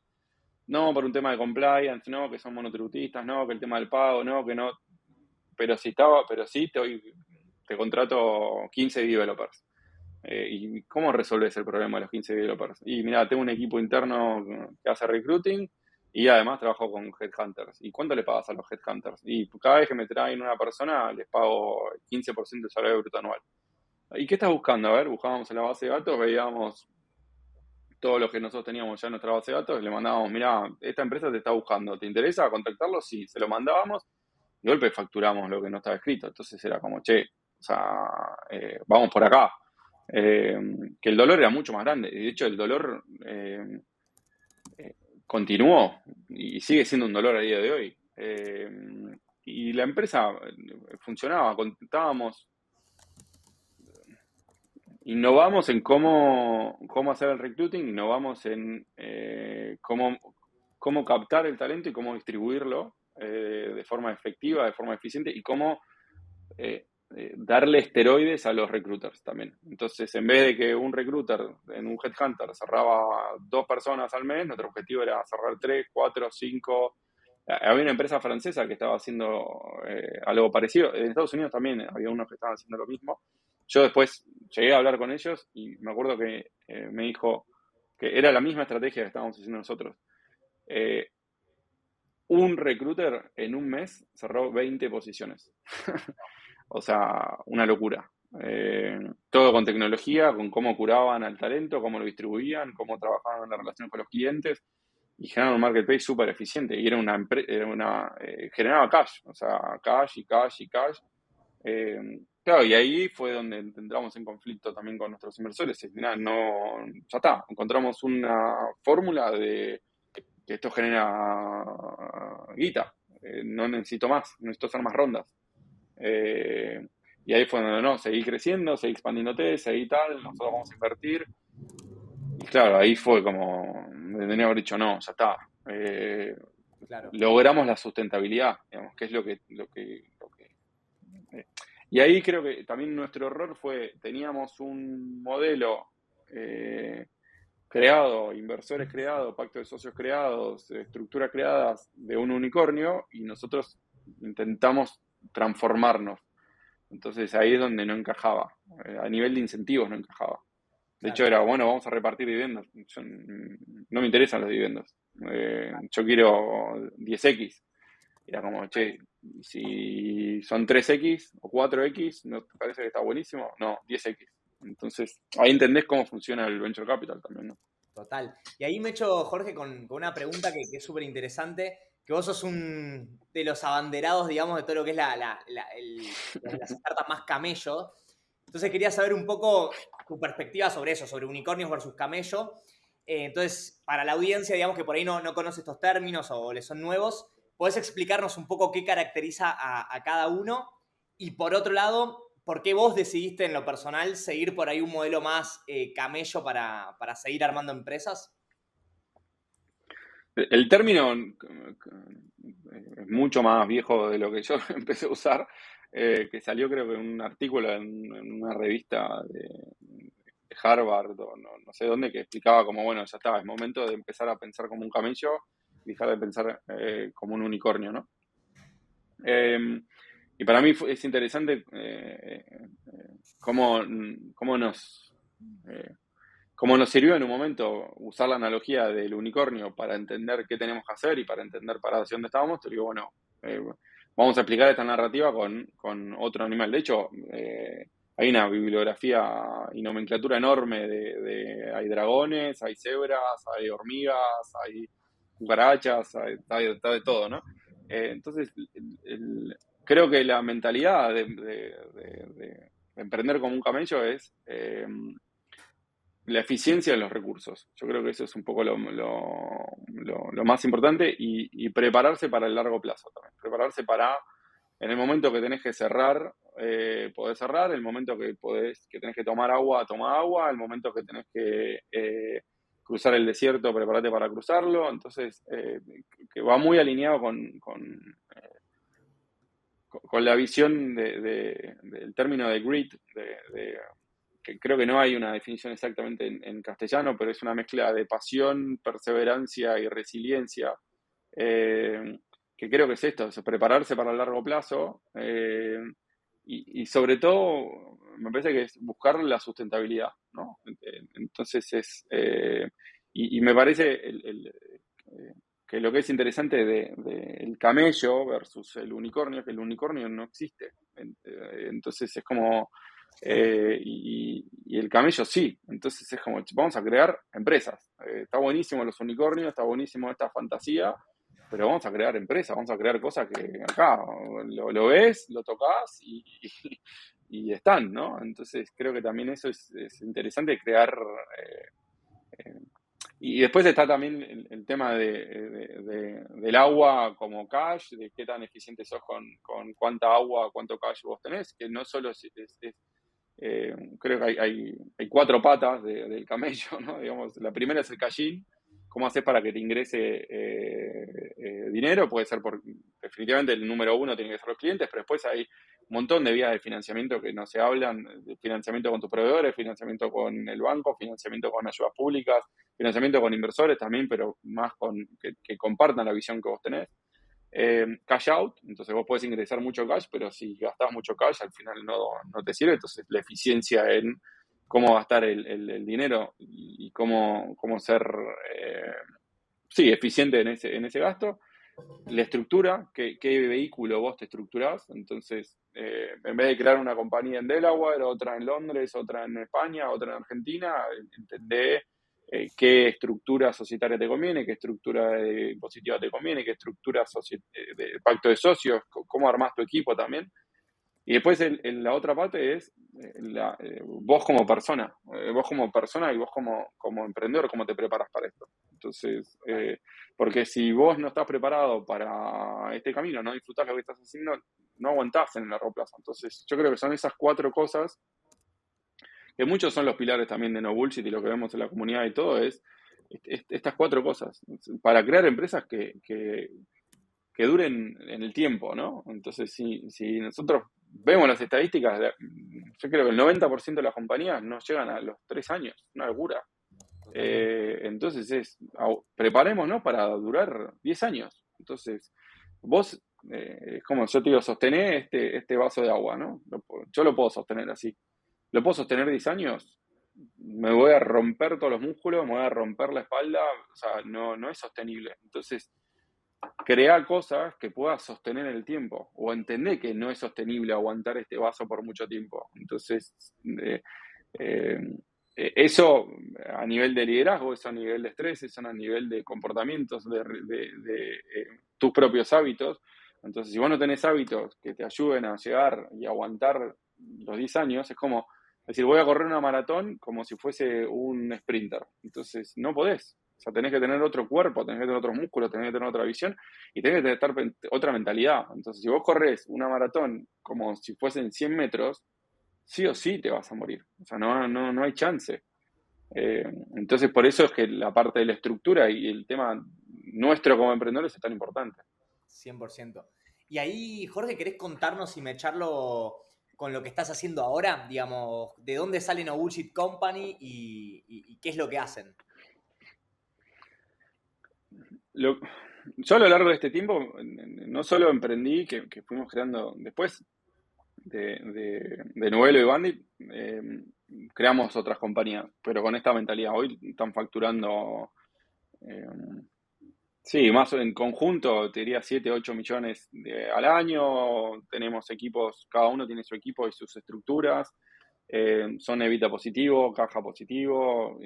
No, por un tema de compliance, no, que son monotributistas, no, que el tema del pago, no, que no. Pero sí te contrato 15 developers. ¿Y cómo resolves el problema de los 15 developers? Y mira, tengo un equipo interno que hace recruiting y además trabajo con headhunters. ¿Y cuánto le pagas a los headhunters? Y cada vez que me traen una persona, les pago el 15% del salario bruto anual. ¿Y qué estás buscando? A ver, buscábamos en la base de datos, veíamos todo lo que nosotros teníamos ya en nuestra base de datos, le mandábamos, mira, esta empresa te está buscando, ¿te interesa contactarlo? Sí, se lo mandábamos, y de golpe facturamos lo que no estaba escrito. Entonces era como, che, o sea, vamos por acá. Que el dolor era mucho más grande. De hecho, el dolor continuó y sigue siendo un dolor a día de hoy. Y la empresa funcionaba, innovamos en cómo hacer el recruiting, innovamos en cómo captar el talento y cómo distribuirlo de forma efectiva, de forma eficiente, y cómo darle esteroides a los recruiters también. Entonces, en vez de que un recruiter en un headhunter cerraba 2 personas al mes, nuestro objetivo era cerrar 3, 4, 5 había una empresa francesa que estaba haciendo algo parecido. En Estados Unidos también había unos que estaban haciendo lo mismo. Yo después llegué a hablar con ellos y me acuerdo que me dijo que era la misma estrategia que estábamos haciendo nosotros. Un recruiter en un mes cerró 20 posiciones. O sea, una locura. Todo con tecnología, con cómo curaban al talento, cómo lo distribuían, cómo trabajaban en la relación con los clientes y generaron un marketplace súper eficiente y era generaba cash, o sea, cash y cash y cash. Claro, y ahí fue donde entramos en conflicto también con nuestros inversores. Mirá, no, ya está, encontramos una fórmula de que esto genera guita, no necesito más, necesito hacer más rondas. Y ahí fue donde no, seguí creciendo, seguí expandiéndote, seguí tal, nosotros vamos a invertir. Y claro, ahí fue como, me tenía que haber dicho, no, ya está. Claro. Logramos la sustentabilidad, digamos, que es lo que y ahí creo que también nuestro error fue, teníamos un modelo creado, inversores creados, pacto de socios creados, estructuras creadas de un unicornio y nosotros intentamos transformarnos. Entonces ahí es donde no encajaba, a nivel de incentivos no encajaba. De hecho era, bueno, vamos a repartir dividendos. No me interesan los dividendos. Yo quiero 10x. Era como, che, si son 3x o 4x, ¿no te parece que está buenísimo? No, 10x. Entonces, ahí entendés cómo funciona el venture capital también, ¿no? Total. Y ahí me echo, Jorge, con una pregunta que es súper interesante, que vos sos un de los abanderados, digamos, de todo lo que es las startups más camello. Entonces quería saber un poco tu perspectiva sobre eso, sobre unicornios versus camello. Entonces, para la audiencia, digamos, que por ahí no conoce estos términos o les son nuevos, ¿podés explicarnos un poco qué caracteriza a cada uno? Y por otro lado, ¿por qué vos decidiste en lo personal seguir por ahí un modelo más camello para seguir armando empresas? El término es mucho más viejo de lo que yo empecé a usar, que salió creo que en un artículo en una revista de Harvard o no sé dónde, que explicaba como, bueno, ya está, es momento de empezar a pensar como un camello y dejar de pensar como un unicornio, ¿no? Y para mí es interesante cómo nos... como nos sirvió en un momento usar la analogía del unicornio para entender qué tenemos que hacer y para entender para hacia dónde estábamos, te digo, bueno, vamos a explicar esta narrativa con otro animal. De hecho, hay una bibliografía y nomenclatura enorme hay dragones, hay cebras, hay hormigas, hay cucarachas, está de todo, ¿no? Entonces, creo que la mentalidad de emprender como un camello es la eficiencia de los recursos. Yo creo que eso es un poco lo más importante y prepararse para el largo plazo también. Prepararse para, en el momento que tenés que cerrar, podés cerrar, el momento que tenés que tomar agua, toma agua, el momento que tenés que cruzar el desierto, prepárate para cruzarlo. Entonces, que va muy alineado con la visión del término de grit, que creo que no hay una definición exactamente en castellano, pero es una mezcla de pasión, perseverancia y resiliencia, que creo que es esto, es prepararse para el largo plazo y sobre todo me parece que es buscar la sustentabilidad, ¿no? Entonces y me parece que lo que es interesante del camello versus el unicornio es que el unicornio no existe. Entonces es como y el camello sí, entonces es como, vamos a crear empresas. Está buenísimo los unicornios, está buenísimo esta fantasía, pero vamos a crear empresas, vamos a crear cosas que acá lo ves, lo tocas y están, ¿no? Entonces creo que también eso es interesante crear. Y después está también el tema del agua como cash, de qué tan eficiente sos con cuánta agua, cuánto cash vos tenés, que no solo creo que hay cuatro patas del camello, ¿no? Digamos, la primera es el cashín. ¿Cómo haces para que te ingrese dinero? Puede ser definitivamente el número uno tiene que ser los clientes, pero después hay un montón de vías de financiamiento que no se hablan, de financiamiento con tus proveedores, financiamiento con el banco, financiamiento con ayudas públicas, financiamiento con inversores también, pero más que compartan la visión que vos tenés. cash out, entonces vos podés ingresar mucho cash, pero si gastás mucho cash al final no te sirve, entonces la eficiencia en cómo gastar el dinero y cómo ser eficiente en ese gasto. La estructura, qué vehículo vos te estructurás, entonces en vez de crear una compañía en Delaware, otra en Londres, otra en España, otra en Argentina, entendé qué estructura societaria te conviene, qué estructura impositiva te conviene, qué estructura de pacto de socios, cómo armás tu equipo también. Y después la otra parte es vos como persona, y vos como emprendedor, cómo te preparas para esto. Entonces, porque si vos no estás preparado para este camino, no disfrutás lo que estás haciendo, no aguantás en el largo plazo. Entonces, yo creo que son esas 4 cosas, que muchos son los pilares también de No Bullshit y lo que vemos en la comunidad y todo, es estas 4 cosas, para crear empresas que duren en el tiempo, ¿no? Entonces, si nosotros vemos las estadísticas, yo creo que el 90% de las compañías no llegan a los 3 años, una locura. Entonces preparémonos para durar 10 años. Entonces, vos, es como yo te digo, sostener este vaso de agua, ¿no? Yo lo puedo sostener así. Lo puedo sostener 10 años, me voy a romper todos los músculos, me voy a romper la espalda, o sea, no es sostenible. Entonces, crear cosas que puedas sostener el tiempo o entender que no es sostenible aguantar este vaso por mucho tiempo. Entonces, eso a nivel de liderazgo, eso a nivel de estrés, eso a nivel de comportamientos, de tus propios hábitos. Entonces, si vos no tenés hábitos que te ayuden a llegar y aguantar los 10 años, es como decir, voy a correr una maratón como si fuese un sprinter. Entonces, no podés. O sea, tenés que tener otro cuerpo, tenés que tener otros músculos, tenés que tener otra visión y tenés que tener otra mentalidad. Entonces, si vos corres una maratón como si fuesen 100 metros, sí o sí te vas a morir. O sea, no hay chance. Entonces, por eso es que la parte de la estructura y el tema nuestro como emprendedores es tan importante. 100%. Y ahí, Jorge, ¿querés contarnos y mecharlo con lo que estás haciendo ahora? Digamos, ¿de dónde sale No Bullshit Company y qué es lo que hacen? Yo a lo largo de este tiempo no solo emprendí, que fuimos creando después de Novelo y Bandit, creamos otras compañías, pero con esta mentalidad. Hoy están facturando, sí, más en conjunto, te diría 7, 8 millones al año. Tenemos equipos, cada uno tiene su equipo y sus estructuras. Son EBITDA positivo, caja positivo,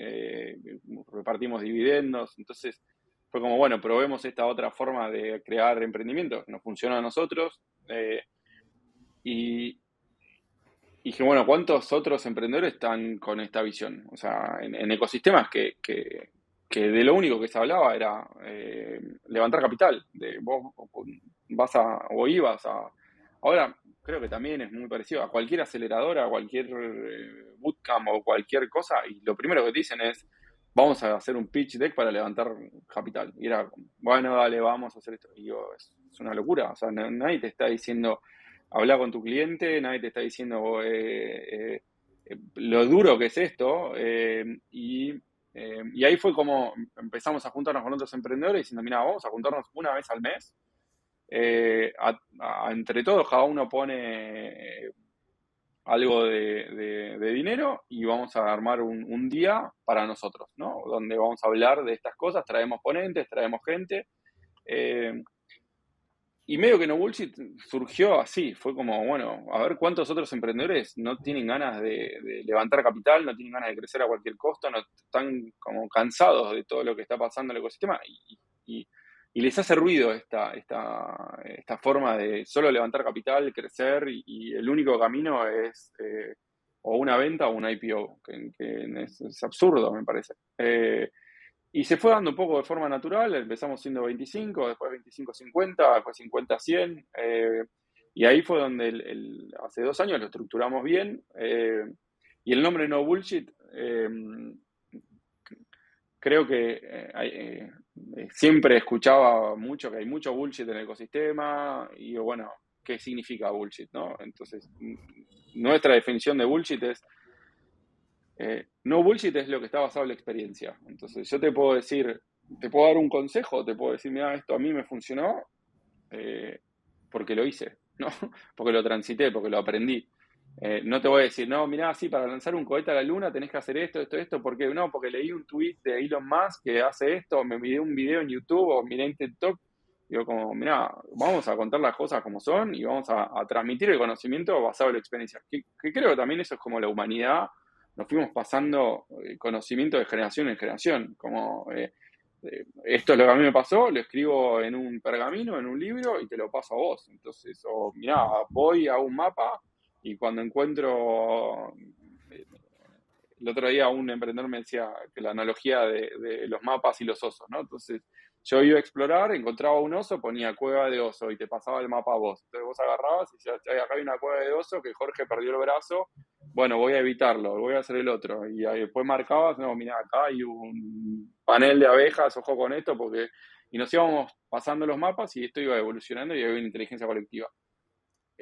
repartimos dividendos. Entonces, fue como, bueno, probemos esta otra forma de crear emprendimientos que nos funciona a nosotros. Y dije, bueno, ¿cuántos otros emprendedores están con esta visión? O sea, en ecosistemas que de lo único que se hablaba era levantar capital. Vos vas o ibas a... Ahora, creo que también es muy parecido a cualquier aceleradora, a cualquier bootcamp o cualquier cosa, y lo primero que te dicen es, vamos a hacer un pitch deck para levantar capital. Y era, bueno, dale, vamos a hacer esto. Y yo, es una locura. O sea, nadie te está diciendo, habla con tu cliente, nadie te está diciendo lo duro que es esto. Y ahí fue como empezamos a juntarnos con otros emprendedores diciendo, mira, vamos a juntarnos una vez al mes. Entre todos, cada uno pone algo de dinero y vamos a armar un día para nosotros, ¿no? Donde vamos a hablar de estas cosas, traemos ponentes, traemos gente. Y medio que No Bullshit surgió así, fue como, bueno, a ver cuántos otros emprendedores no tienen ganas de levantar capital, no tienen ganas de crecer a cualquier costo, no están como cansados de todo lo que está pasando en el ecosistema y les hace ruido esta forma de solo levantar capital, crecer y el único camino es o una venta o un IPO, que es absurdo, me parece. Y se fue dando un poco de forma natural, empezamos siendo 25, después 25-50, después 50-100, y ahí fue donde hace 2 años lo estructuramos bien, y el nombre No Bullshit, creo que siempre escuchaba mucho que hay mucho bullshit en el ecosistema, y digo, bueno, ¿qué significa bullshit, no? Entonces, nuestra definición de bullshit es no bullshit es lo que está basado en la experiencia. Entonces, yo te puedo decir, te puedo dar un consejo, te puedo decir, mira, esto a mí me funcionó, porque lo hice, ¿no? Porque lo transité, porque lo aprendí. No te voy a decir, no, mirá, sí, para lanzar un cohete a la luna tenés que hacer esto, ¿por qué? No, porque leí un tweet de Elon Musk que hace esto, o me miré un video en YouTube, o miré en TikTok. Digo, como, mirá, vamos a contar las cosas como son y vamos a transmitir el conocimiento basado en la experiencia. Que creo que también eso es como la humanidad, nos fuimos pasando conocimiento de generación en generación, como... esto es lo que a mí me pasó, lo escribo en un pergamino, en un libro y te lo paso a vos. Entonces, o mirá, voy a un mapa y cuando encuentro, el otro día un emprendedor me decía que la analogía de los mapas y los osos, ¿no? Entonces, yo iba a explorar, encontraba un oso, ponía cueva de oso y te pasaba el mapa a vos. Entonces vos agarrabas y decías, acá hay una cueva de oso que Jorge perdió el brazo, bueno, voy a evitarlo, voy a hacer el otro. Y ahí después marcabas, no, mira, acá hay un panel de abejas, ojo con esto, porque... Y nos íbamos pasando los mapas y esto iba evolucionando y había una inteligencia colectiva.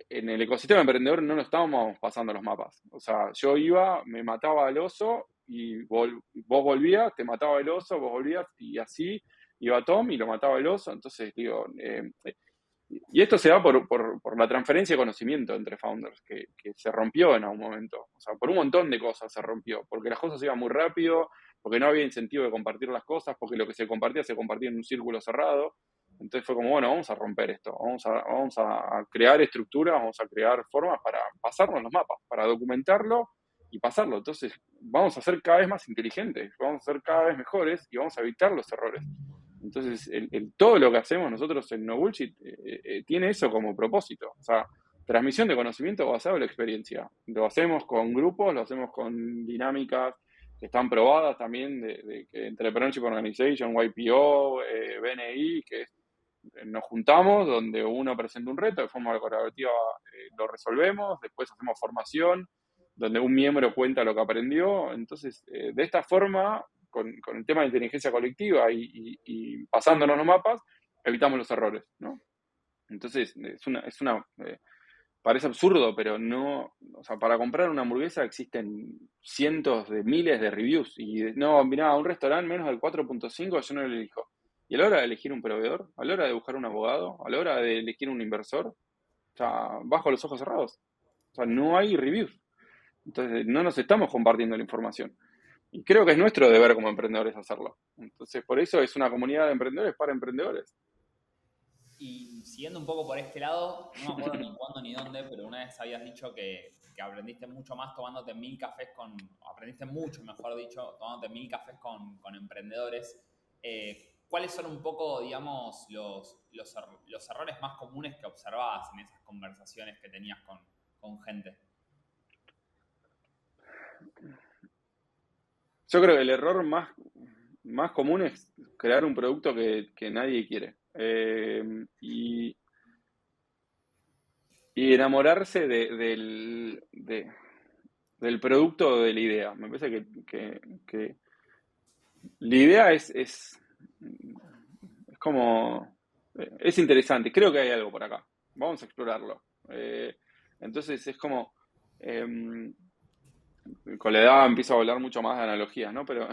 En el ecosistema emprendedor no nos estábamos pasando los mapas. O sea, yo iba, me mataba al oso y vos volvías, te mataba el oso, vos volvías y así iba Tom y lo mataba el oso. Entonces, digo, y esto se da por la transferencia de conocimiento entre founders, que se rompió en algún momento. O sea, por un montón de cosas se rompió, porque las cosas iban muy rápido, porque no había incentivo de compartir las cosas, porque lo que se compartía en un círculo cerrado. Entonces fue como, bueno, vamos a romper esto, vamos a crear estructuras, vamos a crear formas para pasarnos los mapas, para documentarlo y pasarlo. Entonces vamos a ser cada vez más inteligentes, vamos a ser cada vez mejores y vamos a evitar los errores. Entonces, todo lo que hacemos nosotros en No Bullshit tiene eso como propósito. O sea, transmisión de conocimiento basado en la experiencia. Lo hacemos con grupos, lo hacemos con dinámicas que están probadas también de Entrepreneurship Organization, YPO, BNI, que nos juntamos donde uno presenta un reto, de forma colaborativa lo resolvemos, después hacemos formación, donde un miembro cuenta lo que aprendió. Entonces, de esta forma, con el tema de inteligencia colectiva y pasándonos los mapas, evitamos los errores, ¿no? Entonces, parece absurdo, pero no, o sea, para comprar una hamburguesa existen cientos de miles de reviews y no, mirá, un restaurante menos del 4.5 yo no lo elijo. Y a la hora de elegir un proveedor, a la hora de buscar un abogado, a la hora de elegir un inversor, o sea, bajo los ojos cerrados. O sea, no hay reviews. Entonces, no nos estamos compartiendo la información. Y creo que es nuestro deber como emprendedores hacerlo. Entonces, por eso es una comunidad de emprendedores para emprendedores. Y siguiendo un poco por este lado, no me acuerdo ni cuándo ni dónde, pero una vez habías dicho que aprendiste mucho más tomándote 1000 cafés aprendiste mucho, mejor dicho, tomándote 1000 cafés con emprendedores. ¿Cuáles son un poco, digamos, los errores más comunes que observabas en esas conversaciones que tenías con gente? Yo creo que el error más común es crear un producto que nadie quiere. Y enamorarse del producto o de la idea. Me parece que la idea es como... Es interesante. Creo que hay algo por acá. Vamos a explorarlo. Entonces es como... con la edad empiezo a hablar mucho más de analogías, ¿no? Pero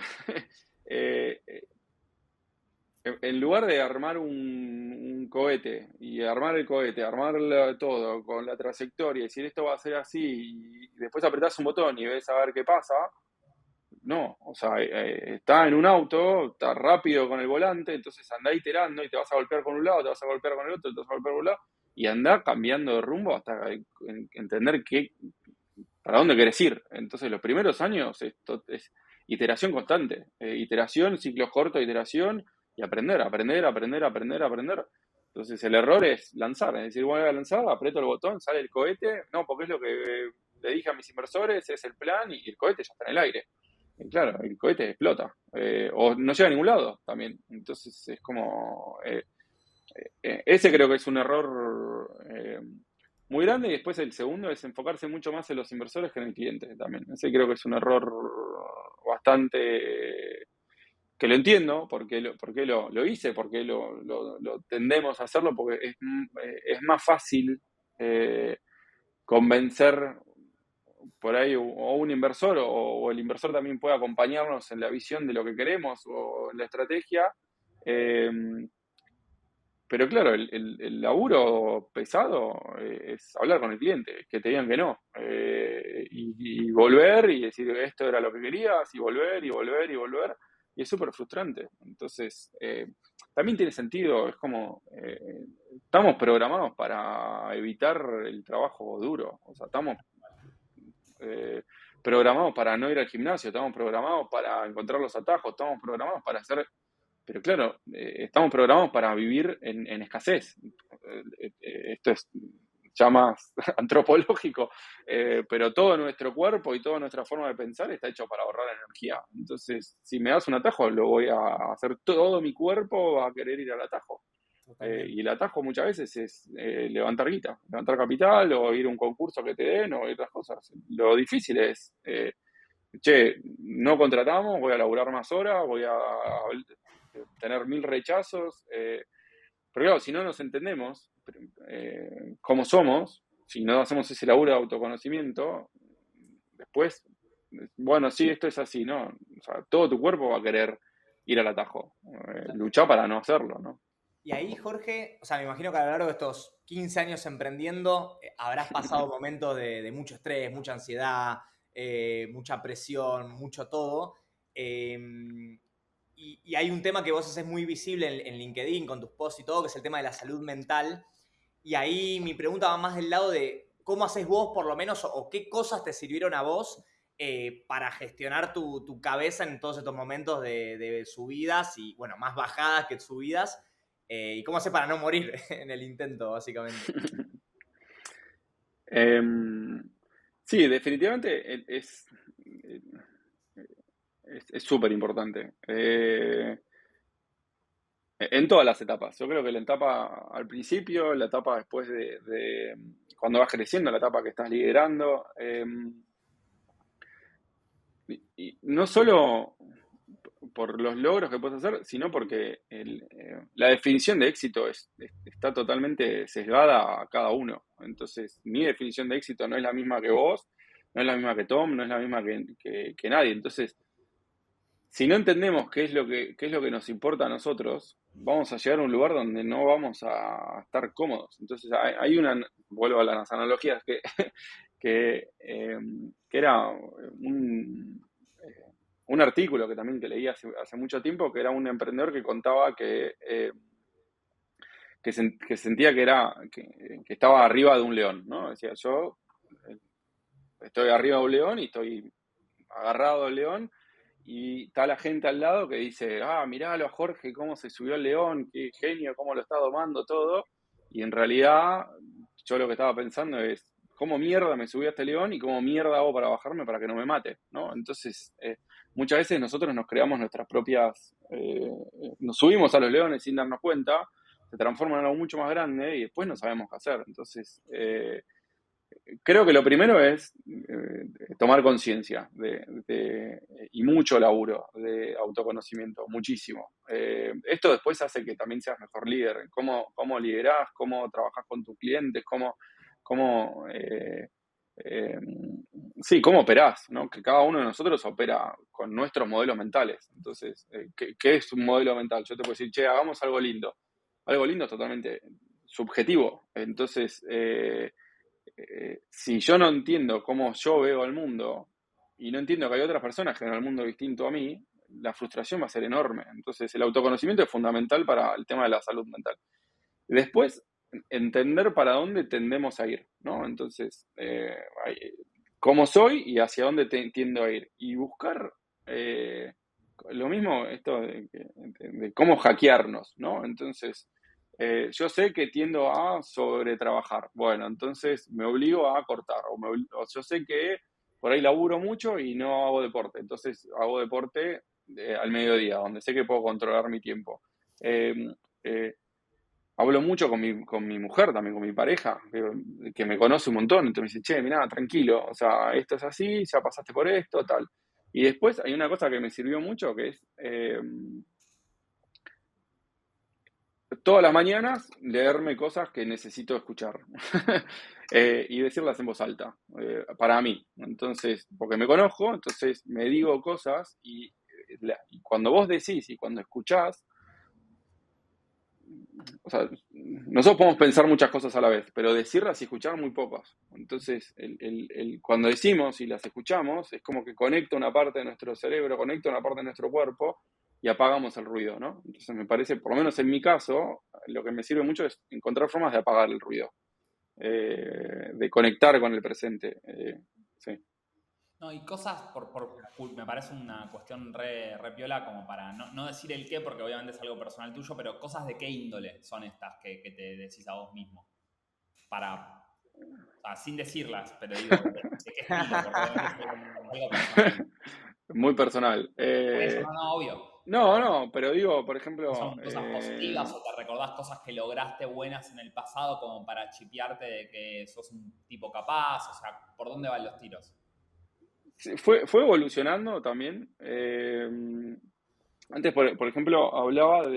en lugar de armar un cohete y armar el cohete, armarlo todo con la trayectoria y decir esto va a ser así y después apretás un botón y ves a ver qué pasa, no, o sea, está en un auto, está rápido con el volante, entonces andá iterando y te vas a golpear con un lado, te vas a golpear con el otro, te vas a golpear con el lado y andá cambiando de rumbo hasta entender para dónde querés ir. Entonces los primeros años esto es iteración constante, iteración, ciclos cortos, iteración y aprender. Entonces el error es lanzar, es decir, voy a lanzar, aprieto el botón, sale el cohete, no, porque es lo que le dije a mis inversores, es el plan y el cohete ya está en el aire. Y claro, el cohete explota, o no llega a ningún lado también. Entonces es como... ese creo que es un error muy grande y después el segundo es enfocarse mucho más en los inversores que en el cliente también. Ese creo que es un error bastante que lo entiendo, porque lo hice, porque lo tendemos a hacerlo, porque es más fácil convencer por ahí o un inversor o el inversor también puede acompañarnos en la visión de lo que queremos o en la estrategia. pero claro, el laburo pesado es hablar con el cliente, que te digan que no, y volver y decir esto era lo que querías, y volver, y volver, y volver, y es súper frustrante. Entonces, también tiene sentido, es como, estamos programados para evitar el trabajo duro, o sea, estamos programados para no ir al gimnasio, estamos programados para encontrar los atajos, estamos programados para hacer. Pero claro, estamos programados para vivir en escasez. Esto es ya más antropológico, pero todo nuestro cuerpo y toda nuestra forma de pensar está hecho para ahorrar energía. Entonces, si me das un atajo, lo voy a hacer, todo mi cuerpo va a querer ir al atajo. Y el atajo muchas veces es levantar guita, levantar capital, o ir a un concurso que te den, o otras cosas. Lo difícil es, che, no contratamos, voy a laburar más horas, voy a tener 1000 rechazos. Pero claro, si no nos entendemos cómo somos, si no hacemos ese laburo de autoconocimiento, después, bueno, sí, esto es así, ¿no? O sea, todo tu cuerpo va a querer ir al atajo, luchar para no hacerlo, ¿no? Y ahí, Jorge, o sea, me imagino que a lo largo de estos 15 años emprendiendo, habrás pasado momentos de mucho estrés, mucha ansiedad, mucha presión, mucho todo. Eh, y hay un tema que vos haces muy visible en LinkedIn con tus posts y todo, que es el tema de la salud mental. Y ahí mi pregunta va más del lado de cómo haces vos, por lo menos, o qué cosas te sirvieron a vos para gestionar tu cabeza en todos estos momentos de subidas y, bueno, más bajadas que subidas. ¿Y cómo haces para no morir en el intento, básicamente? Sí, definitivamente es súper importante. En todas las etapas. Yo creo que la etapa al principio, la etapa después de cuando vas creciendo, la etapa que estás liderando. Y no solo por los logros que puedes hacer, sino porque la definición de éxito está totalmente sesgada a cada uno. Entonces, mi definición de éxito no es la misma que vos, no es la misma que Tom, no es la misma que nadie. Entonces, si no entendemos qué es lo que nos importa a nosotros, vamos a llegar a un lugar donde no vamos a estar cómodos. Entonces, vuelvo a las analogías, que era un artículo que leí hace mucho tiempo, que era un emprendedor que contaba que sentía que estaba arriba de un león, ¿no? Decía, yo estoy arriba de un león y estoy agarrado del león, y está la gente al lado que dice, miralo a Jorge, cómo se subió el león, qué genio, cómo lo está domando todo. Y en realidad, yo lo que estaba pensando es, ¿cómo mierda me subí a este león y cómo mierda hago para bajarme para que no me mate? ¿No? Entonces, muchas veces nosotros nos creamos nuestras propias, nos subimos a los leones sin darnos cuenta, se transforman en algo mucho más grande y después no sabemos qué hacer. Entonces, creo que lo primero es tomar conciencia y mucho laburo de autoconocimiento, muchísimo. Esto después hace que también seas mejor líder. Cómo liderás, cómo trabajás con tus clientes, cómo operás, ¿no? Que cada uno de nosotros opera con nuestros modelos mentales. Entonces, ¿qué es un modelo mental? Yo te puedo decir, che, hagamos algo lindo. Algo lindo es totalmente subjetivo. Entonces, si yo no entiendo cómo yo veo el mundo y no entiendo que hay otras personas que ven el mundo distinto a mí, la frustración va a ser enorme. Entonces, el autoconocimiento es fundamental para el tema de la salud mental. Después, entender para dónde tendemos a ir, ¿no? Entonces, cómo soy y hacia dónde tiendo a ir. Y buscar lo mismo, esto de cómo hackearnos, ¿no? Entonces, yo sé que tiendo a sobretrabajar. Bueno, entonces me obligo a cortar. O yo sé que por ahí laburo mucho y no hago deporte. Entonces hago deporte al mediodía, donde sé que puedo controlar mi tiempo. Eh, eh, Hablo mucho con mi mujer, también con mi pareja, que me conoce un montón. Entonces me dice, che, mirá, tranquilo. O sea, esto es así, ya pasaste por esto, tal. Y después hay una cosa que me sirvió mucho, que es todas las mañanas leerme cosas que necesito escuchar y decirlas en voz alta, para mí. Entonces, porque me conozco, entonces me digo cosas y cuando vos decís y cuando escuchás, o sea, nosotros podemos pensar muchas cosas a la vez, pero decirlas y escuchar muy pocas. Entonces, cuando decimos y las escuchamos, es como que conecta una parte de nuestro cerebro, conecta una parte de nuestro cuerpo y apagamos el ruido, ¿no? Entonces, me parece, por lo menos en mi caso, lo que me sirve mucho es encontrar formas de apagar el ruido, de conectar con el presente. Sí. No, y cosas me parece una cuestión re piola como para no decir el qué, porque obviamente es algo personal tuyo, pero cosas de qué índole son estas que te decís a vos mismo. O sea, sin decirlas, pero digo, ¿de qué estilo? Porque obviamente es algo personal. Muy personal. Por eso, no, obvio. No, pero digo, por ejemplo, ¿Son cosas positivas o te recordás cosas que lograste buenas en el pasado como para chipearte de que sos un tipo capaz? O sea, ¿por dónde van los tiros? fue evolucionando también. Antes, por ejemplo, hablaba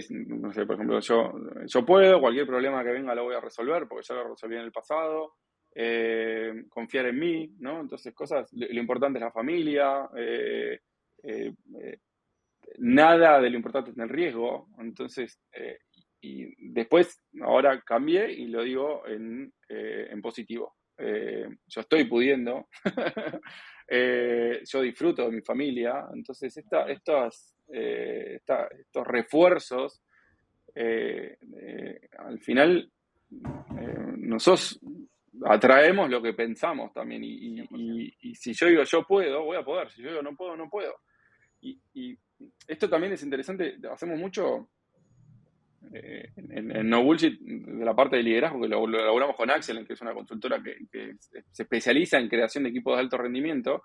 no sé, por ejemplo, yo puedo, cualquier problema que venga lo voy a resolver porque ya lo resolví en el pasado. Confiar en mí, ¿no? Entonces, lo importante es la familia. Nada de lo importante es el riesgo. Entonces, y después, ahora cambié y lo digo en positivo. Yo estoy pudiendo, yo disfruto de mi familia, entonces estos refuerzos, al final, nosotros atraemos lo que pensamos también, y si yo digo yo puedo, voy a poder, si yo digo no puedo, no puedo. Y esto también es interesante, hacemos mucho en No Bullshit de la parte de liderazgo, que lo elaboramos con Axel, que es una consultora que se especializa en creación de equipos de alto rendimiento.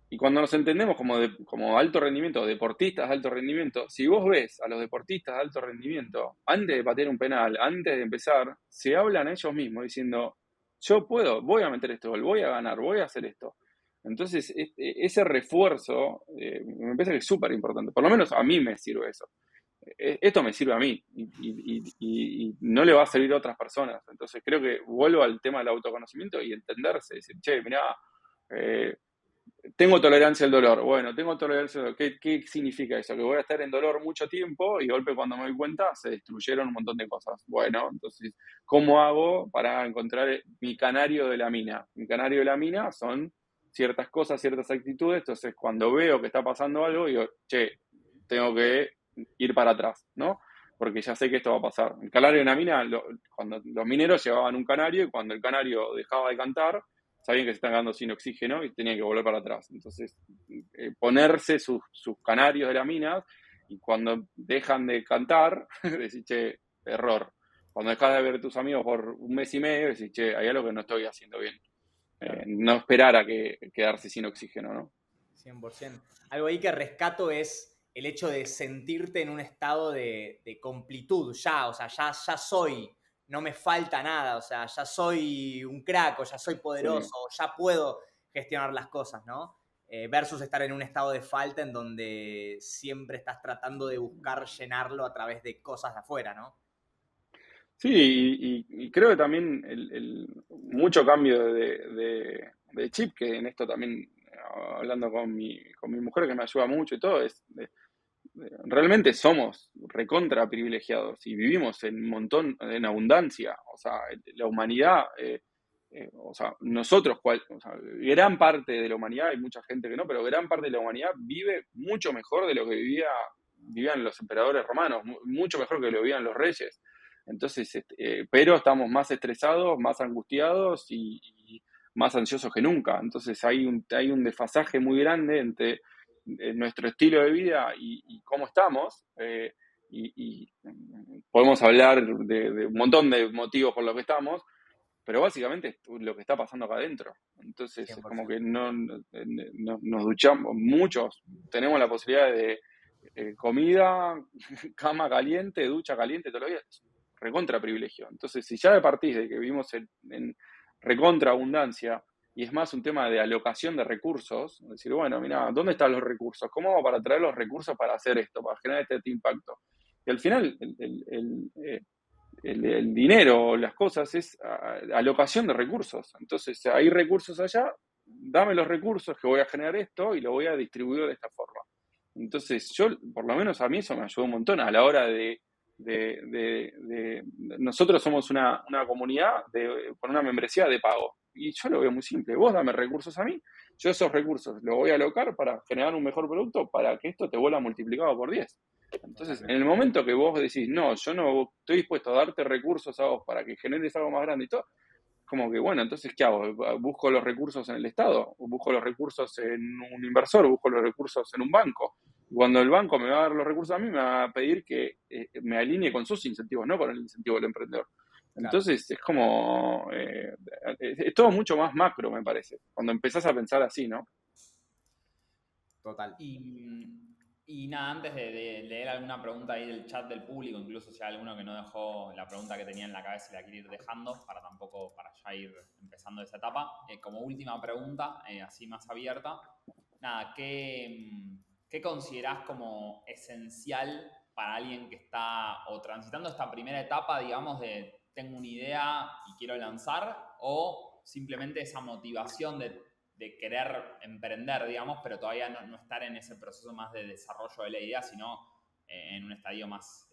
Y cuando nos entendemos como alto rendimiento, deportistas de alto rendimiento, si vos ves a los deportistas de alto rendimiento, antes de patear un penal, antes de empezar, se hablan a ellos mismos diciendo, yo puedo, voy a meter este gol, voy a ganar, voy a hacer esto. Entonces, ese refuerzo me parece que es súper importante. Por lo menos a mí me sirve eso. Esto me sirve a mí y no le va a servir a otras personas. Entonces, creo que vuelvo al tema del autoconocimiento y entenderse. Decir, che, mirá, tengo tolerancia al dolor. Bueno, tengo tolerancia al dolor. ¿Qué significa eso? Que voy a estar en dolor mucho tiempo y de golpe cuando me doy cuenta se destruyeron un montón de cosas. Bueno, entonces, ¿cómo hago para encontrar mi canario de la mina? Mi canario de la mina son ciertas cosas, ciertas actitudes. Entonces, cuando veo que está pasando algo, digo, che, tengo que ir para atrás, ¿no? Porque ya sé que esto va a pasar. El canario de una mina, cuando los mineros llevaban un canario y cuando el canario dejaba de cantar, sabían que se estaban quedando sin oxígeno y tenían que volver para atrás. Entonces, ponerse sus canarios de la mina y cuando dejan de cantar, decís, che, error. Cuando dejas de ver a tus amigos por un mes y medio, decís, che, hay algo que no estoy haciendo bien. No esperar a quedarse sin oxígeno, ¿no? 100%. Algo ahí que rescato es el hecho de sentirte en un estado de completud ya, o sea, ya soy, no me falta nada, o sea, ya soy un crack, o ya soy poderoso, o ya puedo gestionar las cosas, ¿no? Versus estar en un estado de falta en donde siempre estás tratando de buscar llenarlo a través de cosas de afuera, ¿no? Sí, y creo que también mucho cambio de chip, que en esto también, hablando con mi mujer, que me ayuda mucho y todo, realmente somos recontra privilegiados y vivimos en un montón, en abundancia. O sea, la humanidad, o sea, nosotros, o sea, gran parte de la humanidad, hay mucha gente que no, pero gran parte de la humanidad vive mucho mejor de lo que vivían los emperadores romanos, mucho mejor que lo vivían los reyes. Entonces, pero estamos más estresados, más angustiados y más ansiosos que nunca. Entonces hay un desfasaje muy grande entre nuestro estilo de vida y cómo estamos. Y podemos hablar de un montón de motivos por los que estamos, pero básicamente es lo que está pasando acá adentro. Entonces 100%. es como que nos duchamos, muchos tenemos la posibilidad de comida, cama caliente, ducha caliente todos los días, recontra privilegio. Entonces, si ya partís de que vivimos en recontra abundancia y es más un tema de alocación de recursos, decir, bueno, mira, ¿dónde están los recursos? ¿Cómo hago para traer los recursos para hacer esto, para generar este impacto? Y al final, el dinero, las cosas, es alocación de recursos. Entonces, hay recursos allá, dame los recursos que voy a generar esto y lo voy a distribuir de esta forma. Entonces, por lo menos a mí eso me ayudó un montón a la hora nosotros somos una comunidad con una membresía de pago. Y yo lo veo muy simple. Vos dame recursos a mí, yo esos recursos los voy a alocar para generar un mejor producto para que esto te vuelva multiplicado por 10. Entonces, en el momento que vos decís, no, yo no estoy dispuesto a darte recursos a vos para que generes algo más grande y todo, como que, bueno, entonces, ¿qué hago? ¿Busco los recursos en el Estado? ¿Busco los recursos en un inversor? ¿Busco los recursos en un banco? Cuando el banco me va a dar los recursos a mí, me va a pedir que me alinee con sus incentivos, no con el incentivo del emprendedor. Entonces, es como, es todo mucho más macro, me parece, cuando empezás a pensar así, ¿no? Total. Y nada, antes de leer alguna pregunta ahí del chat del público, incluso si hay alguno que no dejó la pregunta que tenía en la cabeza y la quiere ir dejando, para ya ir empezando esa etapa. Como última pregunta, así más abierta, nada, ¿qué considerás como esencial para alguien que está o transitando esta primera etapa, digamos, de tengo una idea y quiero lanzar, o simplemente esa motivación de querer emprender, digamos, pero todavía no estar en ese proceso más de desarrollo de la idea, sino en un estadio más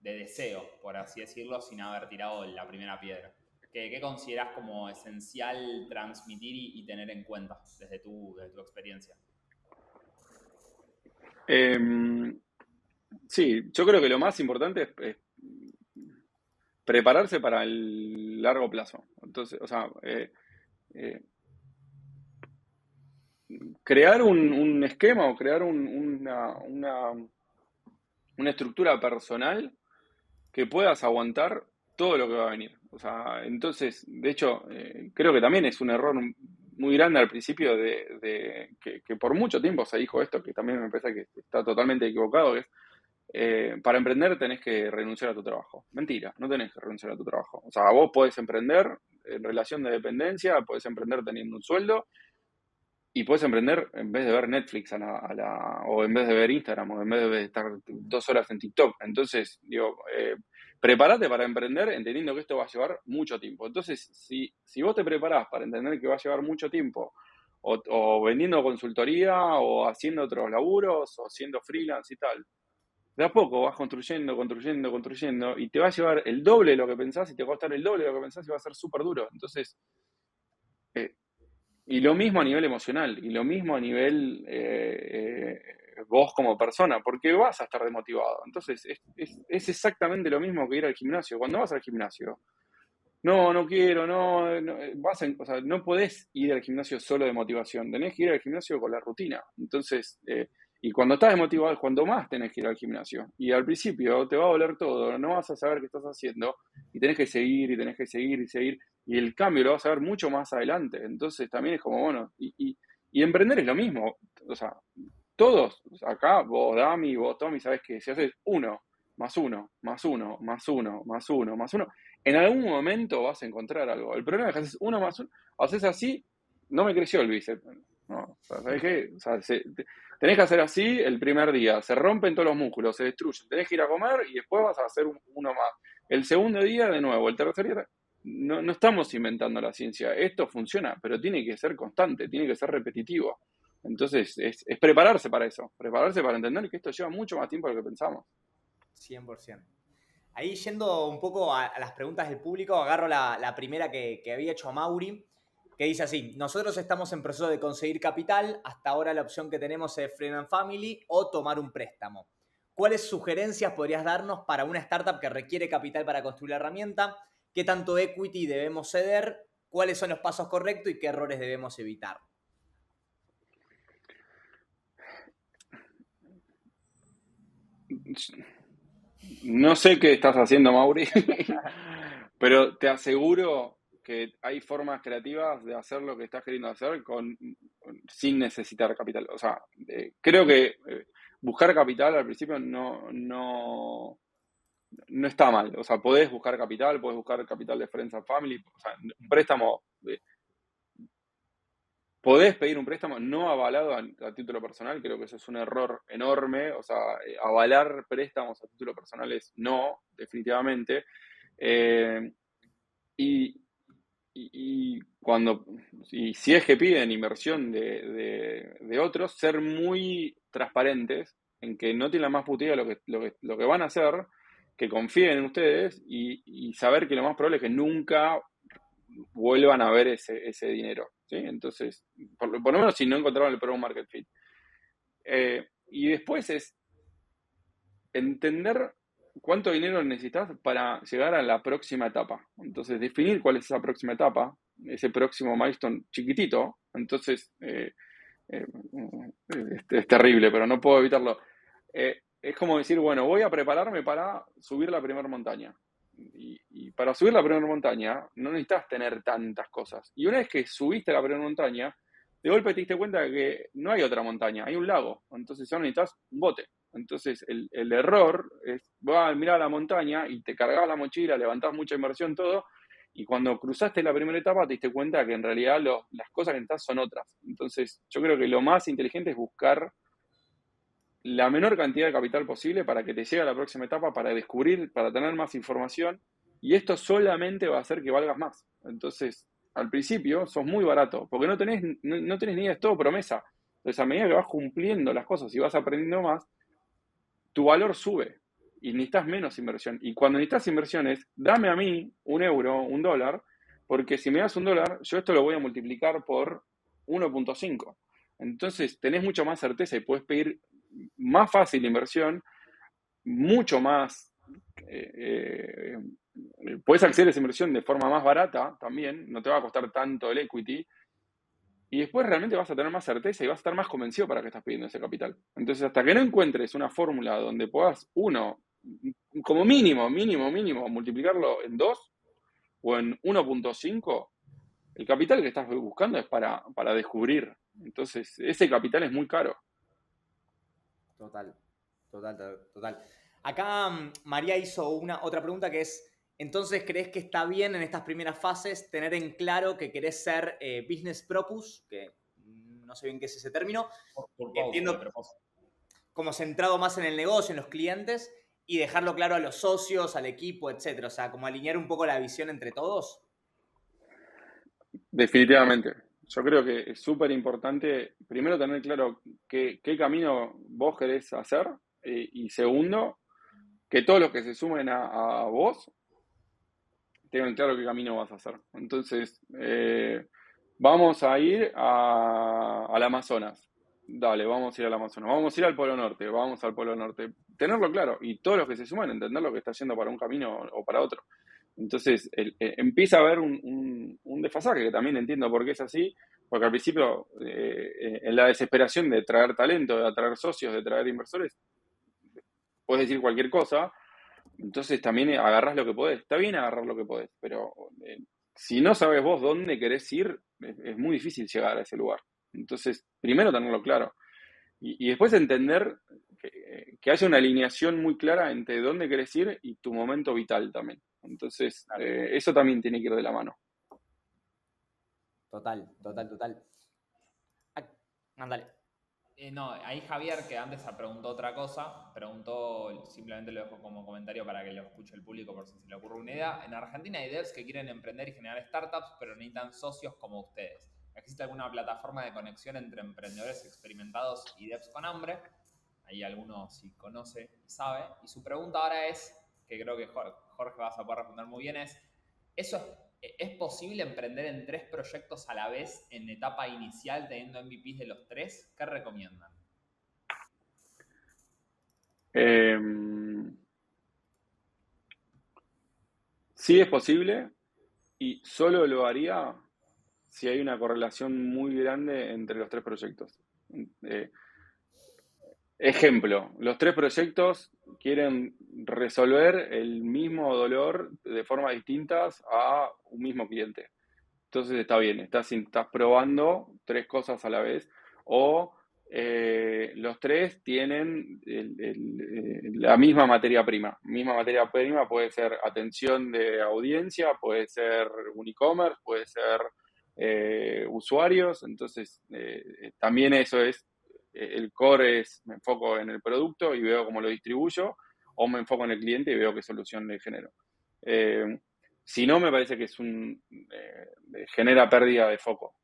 de deseo, por así decirlo, sin haber tirado la primera piedra? ¿Qué consideras como esencial transmitir y tener en cuenta desde tu experiencia? Sí, yo creo que lo más importante es prepararse para el largo plazo. Entonces, o sea, crear un esquema o crear una estructura personal que puedas aguantar todo lo que va a venir. O sea, entonces, de hecho, creo que también es un error muy grande al principio que por mucho tiempo se dijo esto, que también me parece que está totalmente equivocado, que es para emprender tenés que renunciar a tu trabajo. Mentira, no tenés que renunciar a tu trabajo. O sea, vos podés emprender en relación de dependencia, podés emprender teniendo un sueldo, y puedes emprender en vez de ver Netflix o en vez de ver Instagram, o en vez de estar 2 horas en TikTok. Entonces, digo, prepárate para emprender entendiendo que esto va a llevar mucho tiempo. Entonces, si vos te preparás para entender que va a llevar mucho tiempo, o vendiendo consultoría, o haciendo otros laburos, o siendo freelance y tal, de a poco vas construyendo, y te va a llevar el doble de lo que pensás, y te va a costar el doble de lo que pensás, y va a ser súper duro. Entonces, y lo mismo a nivel emocional, y lo mismo a nivel vos como persona, porque vas a estar desmotivado. Entonces, es exactamente lo mismo que ir al gimnasio. Cuando vas al gimnasio, no quiero, o sea, no podés ir al gimnasio solo de motivación, tenés que ir al gimnasio con la rutina. Entonces, y cuando estás desmotivado es cuando más tenés que ir al gimnasio. Y al principio te va a doler todo, no vas a saber qué estás haciendo, y tenés que seguir, y tenés que seguir, y seguir, y el cambio lo vas a ver mucho más adelante. Entonces también es como, bueno, y emprender es lo mismo. O sea, todos, acá, vos, Dami, vos, Tommy, sabés que si haces 1, más 1, más 1, más 1, más 1, más 1, en algún momento vas a encontrar algo. El problema es que haces 1 más 1, haces así, no me creció el bíceps. No, o sea, ¿sabés qué? O sea, tenés que hacer así el primer día, se rompen todos los músculos, se destruyen, tenés que ir a comer y después vas a hacer uno más. El segundo día de nuevo, el tercer día, no estamos inventando la ciencia, esto funciona, pero tiene que ser constante, tiene que ser repetitivo. Entonces, es prepararse para eso, prepararse para entender que esto lleva mucho más tiempo de lo que pensamos. 100%. Ahí yendo un poco a las preguntas del público, agarro la primera que había hecho a Mauri, que dice así: nosotros estamos en proceso de conseguir capital, hasta ahora la opción que tenemos es Friend and Family o tomar un préstamo. ¿Cuáles sugerencias podrías darnos para una startup que requiere capital para construir la herramienta? ¿Qué tanto equity debemos ceder? ¿Cuáles son los pasos correctos y qué errores debemos evitar? No sé qué estás haciendo, Mauri, pero te aseguro que hay formas creativas de hacer lo que estás queriendo hacer sin necesitar capital. O sea, creo que buscar capital al principio no está mal. O sea, podés buscar capital de Friends and Family. O sea, un préstamo, podés pedir un préstamo no avalado a título personal. Creo que eso es un error enorme. O sea, avalar préstamos a título personal es no, definitivamente. Y y si es que piden inversión de otros, ser muy transparentes en que no tienen la más puta idea de lo que van a hacer, que confíen en ustedes y saber que lo más probable es que nunca vuelvan a ver ese dinero, ¿sí? Entonces, por lo menos si no encontraron el product market fit. Y después es entender cuánto dinero necesitas para llegar a la próxima etapa. Entonces, definir cuál es esa próxima etapa, ese próximo milestone chiquitito. Entonces, es terrible, pero no puedo evitarlo. Es como decir, bueno, voy a prepararme para subir la primera montaña. Y para subir la primera montaña no necesitas tener tantas cosas. Y una vez que subiste la primera montaña, de golpe te diste cuenta de que no hay otra montaña, hay un lago. Entonces solo necesitas un bote. Entonces el error es, vas a mirar la montaña y te cargas la mochila, levantás mucha inversión, todo, y cuando cruzaste la primera etapa te diste cuenta que en realidad las cosas que necesitas son otras. Entonces yo creo que lo más inteligente es buscar la menor cantidad de capital posible para que te llegue a la próxima etapa, para descubrir, para tener más información, y esto solamente va a hacer que valgas más. Entonces, al principio sos muy barato, porque no tenés ni idea, es todo promesa. Entonces, a medida que vas cumpliendo las cosas y vas aprendiendo más, tu valor sube y necesitas menos inversión. Y cuando necesitas inversiones, dame a mí €1, $1, porque si me das $1, yo esto lo voy a multiplicar por 1.5. Entonces, tenés mucho más certeza y puedes pedir más fácil la inversión, mucho más, puedes acceder a esa inversión de forma más barata también, no te va a costar tanto el equity, y después realmente vas a tener más certeza y vas a estar más convencido para que estás pidiendo ese capital. Entonces, hasta que no encuentres una fórmula donde puedas, como mínimo, multiplicarlo en 2 o en 1.5, el capital que estás buscando es para descubrir. Entonces, ese capital es muy caro. Total. Acá María hizo otra pregunta que es, entonces, ¿crees que está bien en estas primeras fases tener en claro que querés ser business purpose? Que no sé bien qué es ese término. Entiendo como centrado más en el negocio, en los clientes, y dejarlo claro a los socios, al equipo, etcétera. O sea, como alinear un poco la visión entre todos. Definitivamente. Yo creo que es súper importante, primero, tener claro qué camino vos querés hacer, y segundo, que todos los que se sumen a vos tengan claro qué camino vas a hacer. Entonces, vamos a ir al Amazonas. Dale, vamos a ir al Amazonas. Vamos a ir al Polo Norte. Vamos al Polo Norte. Tenerlo claro. Y todos los que se suman, entender lo que está yendo para un camino o para otro. Entonces, empieza a haber un desfasaje, que también entiendo por qué es así, porque al principio, en la desesperación de traer talento, de atraer socios, de traer inversores, puedes decir cualquier cosa, entonces también agarrás lo que podés. Está bien agarrar lo que podés, pero si no sabes vos dónde querés ir, es muy difícil llegar a ese lugar. Entonces, primero tenerlo claro. Y después entender que haya una alineación muy clara entre dónde querés ir y tu momento vital también. Entonces, eso también tiene que ir de la mano. Total. Ándale. No, ahí Javier, que antes preguntó otra cosa, preguntó, simplemente lo dejo como comentario para que lo escuche el público por si se le ocurre una idea. En Argentina hay devs que quieren emprender y generar startups, pero necesitan socios como ustedes. ¿Existe alguna plataforma de conexión entre emprendedores experimentados y devs con hambre? Ahí alguno si conoce y sabe. Y su pregunta ahora es, que creo que Jorge vas a poder responder muy bien, ¿es posible emprender en 3 proyectos a la vez en etapa inicial teniendo MVPs de los 3? ¿Qué recomiendan? Sí es posible, y solo lo haría si hay una correlación muy grande entre los 3 proyectos. Ejemplo, los 3 proyectos quieren resolver el mismo dolor de formas distintas a un mismo cliente. Entonces está bien, estás probando 3 cosas a la vez, o los 3 tienen la misma materia prima. Misma materia prima puede ser atención de audiencia, puede ser un e-commerce, puede ser usuarios. Entonces, también eso es, el core es, me enfoco en el producto y veo cómo lo distribuyo, o me enfoco en el cliente y veo qué solución le genero. Si no, me parece que genera pérdida de foco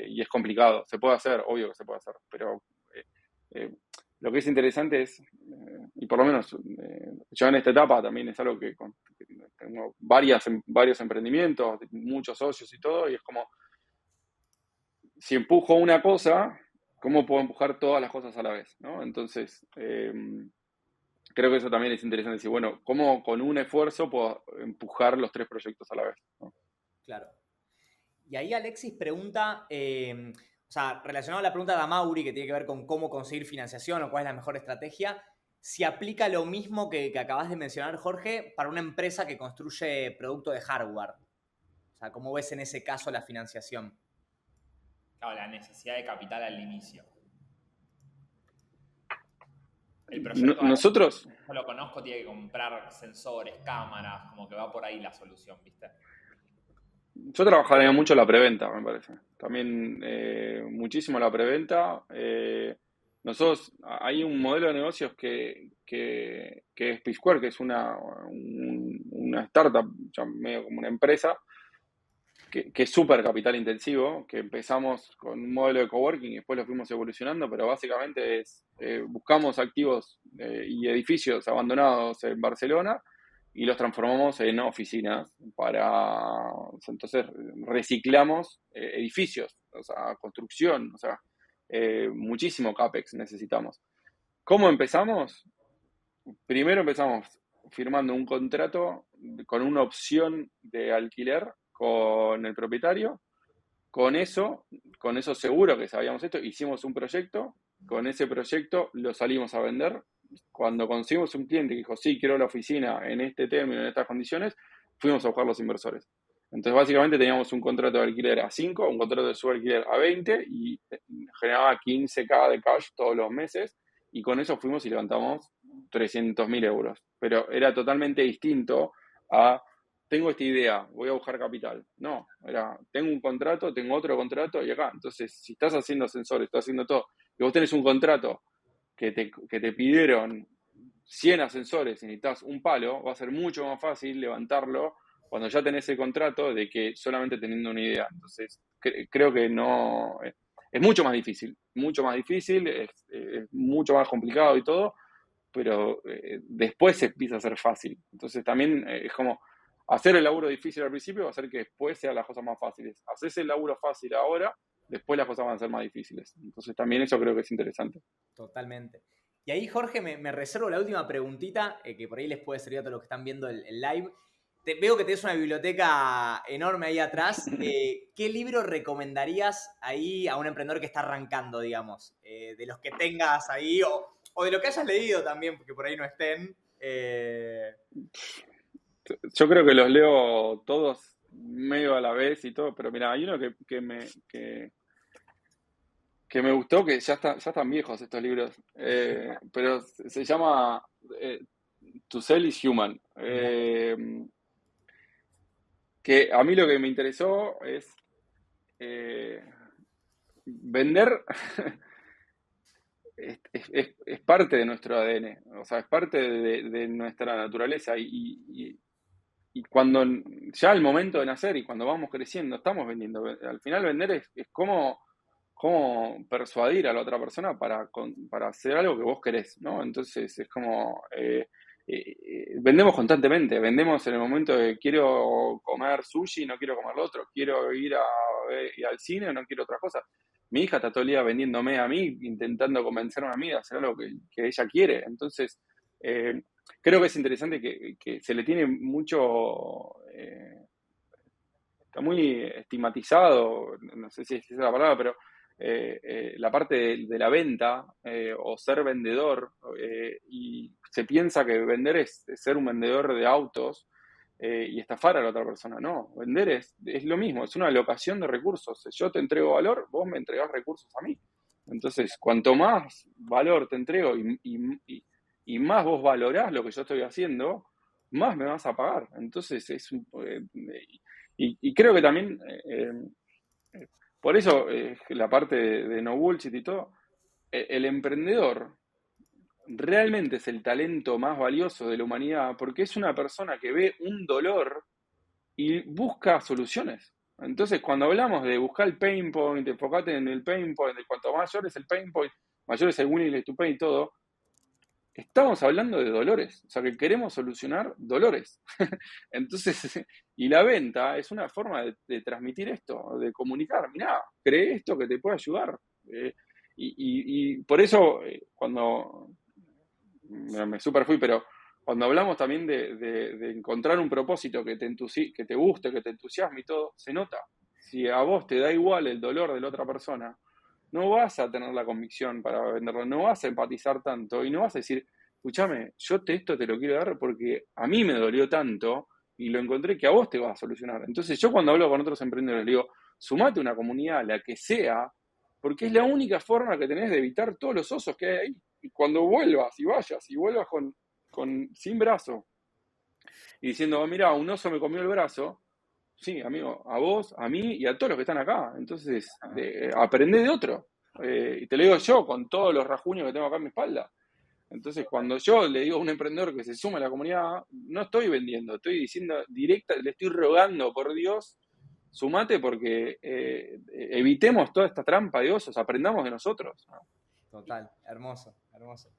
y es complicado. Se puede hacer, obvio que se puede hacer, pero eh, lo que es interesante es, y por lo menos yo en esta etapa también es algo que tengo varios emprendimientos, muchos socios y todo, y es como, si empujo una cosa, ¿cómo puedo empujar todas las cosas a la vez? ¿No? Entonces, creo que eso también es interesante, decir, bueno, ¿cómo con un esfuerzo puedo empujar los 3 proyectos a la vez? ¿No? Claro. Y ahí Alexis pregunta, o sea, relacionado a la pregunta de Amauri, que tiene que ver con cómo conseguir financiación o cuál es la mejor estrategia, si aplica lo mismo que acabas de mencionar, Jorge, para una empresa que construye producto de hardware. O sea, ¿cómo ves en ese caso la financiación? Claro, la necesidad de capital al inicio. El proyecto, Nosotros, yo lo conozco, tiene que comprar sensores, cámaras, como que va por ahí la solución, ¿viste? yo trabajaría mucho la preventa, me parece. También muchísimo la preventa. Nosotros, hay un modelo de negocios que es P-Square, que es una startup, ya medio como una empresa, que es súper capital intensivo, que empezamos con un modelo de coworking y después lo fuimos evolucionando, pero básicamente es, buscamos activos y edificios abandonados en Barcelona y los transformamos en oficinas entonces reciclamos edificios, o sea, construcción, o sea, muchísimo CAPEX necesitamos. ¿Cómo empezamos? Primero empezamos firmando un contrato con una opción de alquiler con el propietario. Con eso seguro que sabíamos esto, hicimos un proyecto, con ese proyecto lo salimos a vender. Cuando conseguimos un cliente que dijo, sí, quiero la oficina en este término, en estas condiciones, fuimos a buscar los inversores. Entonces, básicamente teníamos un contrato de alquiler a 5, un contrato de subalquiler a 20 y generaba 15K de cash todos los meses y con eso fuimos y levantamos 300.000 euros. Pero era totalmente distinto a tengo esta idea, voy a buscar capital. No, tengo un contrato, tengo otro contrato y acá. Entonces, si estás haciendo sensores, estás haciendo todo, y vos tenés un contrato que te pidieron 100 ascensores y necesitas un palo, va a ser mucho más fácil levantarlo cuando ya tenés el contrato de que solamente teniendo una idea. Entonces, creo que no... es mucho más difícil, es mucho más complicado y todo, pero después se empieza a hacer fácil. Entonces también es como hacer el laburo difícil al principio va a hacer que después sean las cosas más fáciles. Haces el laburo fácil ahora, después las cosas van a ser más difíciles. Entonces también eso creo que es interesante. Totalmente. Y ahí, Jorge, me reservo la última preguntita, que por ahí les puede servir a todos los que están viendo el live. Veo que tenés una biblioteca enorme ahí atrás. ¿Qué libro recomendarías ahí a un emprendedor que está arrancando, digamos? De los que tengas ahí, o de lo que hayas leído también, porque por ahí no estén. Yo creo que los leo todos medio a la vez y todo, pero mira, hay uno que me gustó, que ya están viejos estos libros, pero se llama To Sell is Human. Que a mí lo que me interesó es vender es parte de nuestro ADN, o sea, es parte de nuestra naturaleza y cuando ya al momento de nacer y cuando vamos creciendo, estamos vendiendo. Al final vender es como persuadir a la otra persona para hacer algo que vos querés, ¿no? Entonces es como... vendemos constantemente, vendemos en el momento de quiero comer sushi, no quiero comer lo otro, quiero ir al cine, no quiero otra cosa. Mi hija está todo el día vendiéndome a mí, intentando convencerme a mí de hacer algo que ella quiere. Entonces, creo que es interesante que se le tiene mucho, está muy estigmatizado, no sé si es esa la palabra, pero la parte de la venta o ser vendedor, y se piensa que vender es ser un vendedor de autos y estafar a la otra persona. No, vender es lo mismo, es una alocación de recursos. Yo te entrego valor, vos me entregás recursos a mí. Entonces, cuanto más valor te entrego y más vos valorás lo que yo estoy haciendo, más me vas a pagar. Entonces, y creo que también, por eso la parte de no bullshit y todo, el emprendedor realmente es el talento más valioso de la humanidad, porque es una persona que ve un dolor y busca soluciones. Entonces, cuando hablamos de buscar el pain point, enfocate en el pain point, de cuanto mayor es el pain point, mayor es el willingness to pay y todo, estamos hablando de dolores, o sea que queremos solucionar dolores. Entonces, y la venta es una forma de transmitir esto, de comunicar, mirá, cree esto que te puede ayudar. Y por eso, cuando me super fui, pero cuando hablamos también de encontrar un propósito que te guste, que te entusiasme y todo, se nota. Si a vos te da igual el dolor de la otra persona, no vas a tener la convicción para venderlo, no vas a empatizar tanto y no vas a decir, escúchame, yo esto te lo quiero dar porque a mí me dolió tanto y lo encontré que a vos te va a solucionar. Entonces yo cuando hablo con otros emprendedores, les digo, sumate a una comunidad, la que sea, porque es la única forma que tenés de evitar todos los osos que hay ahí. Y cuando vuelvas y vuelvas sin brazo y diciendo, oh, mira, un oso me comió el brazo, sí, amigo, a vos, a mí y a todos los que están acá. Entonces, aprendé de otro. Y te lo digo yo, con todos los rajuños que tengo acá en mi espalda. Entonces, cuando yo le digo a un emprendedor que se sume a la comunidad, no estoy vendiendo, estoy diciendo directa, le estoy rogando por Dios, sumate porque evitemos toda esta trampa de osos, aprendamos de nosotros, ¿no? Total, hermoso, hermoso.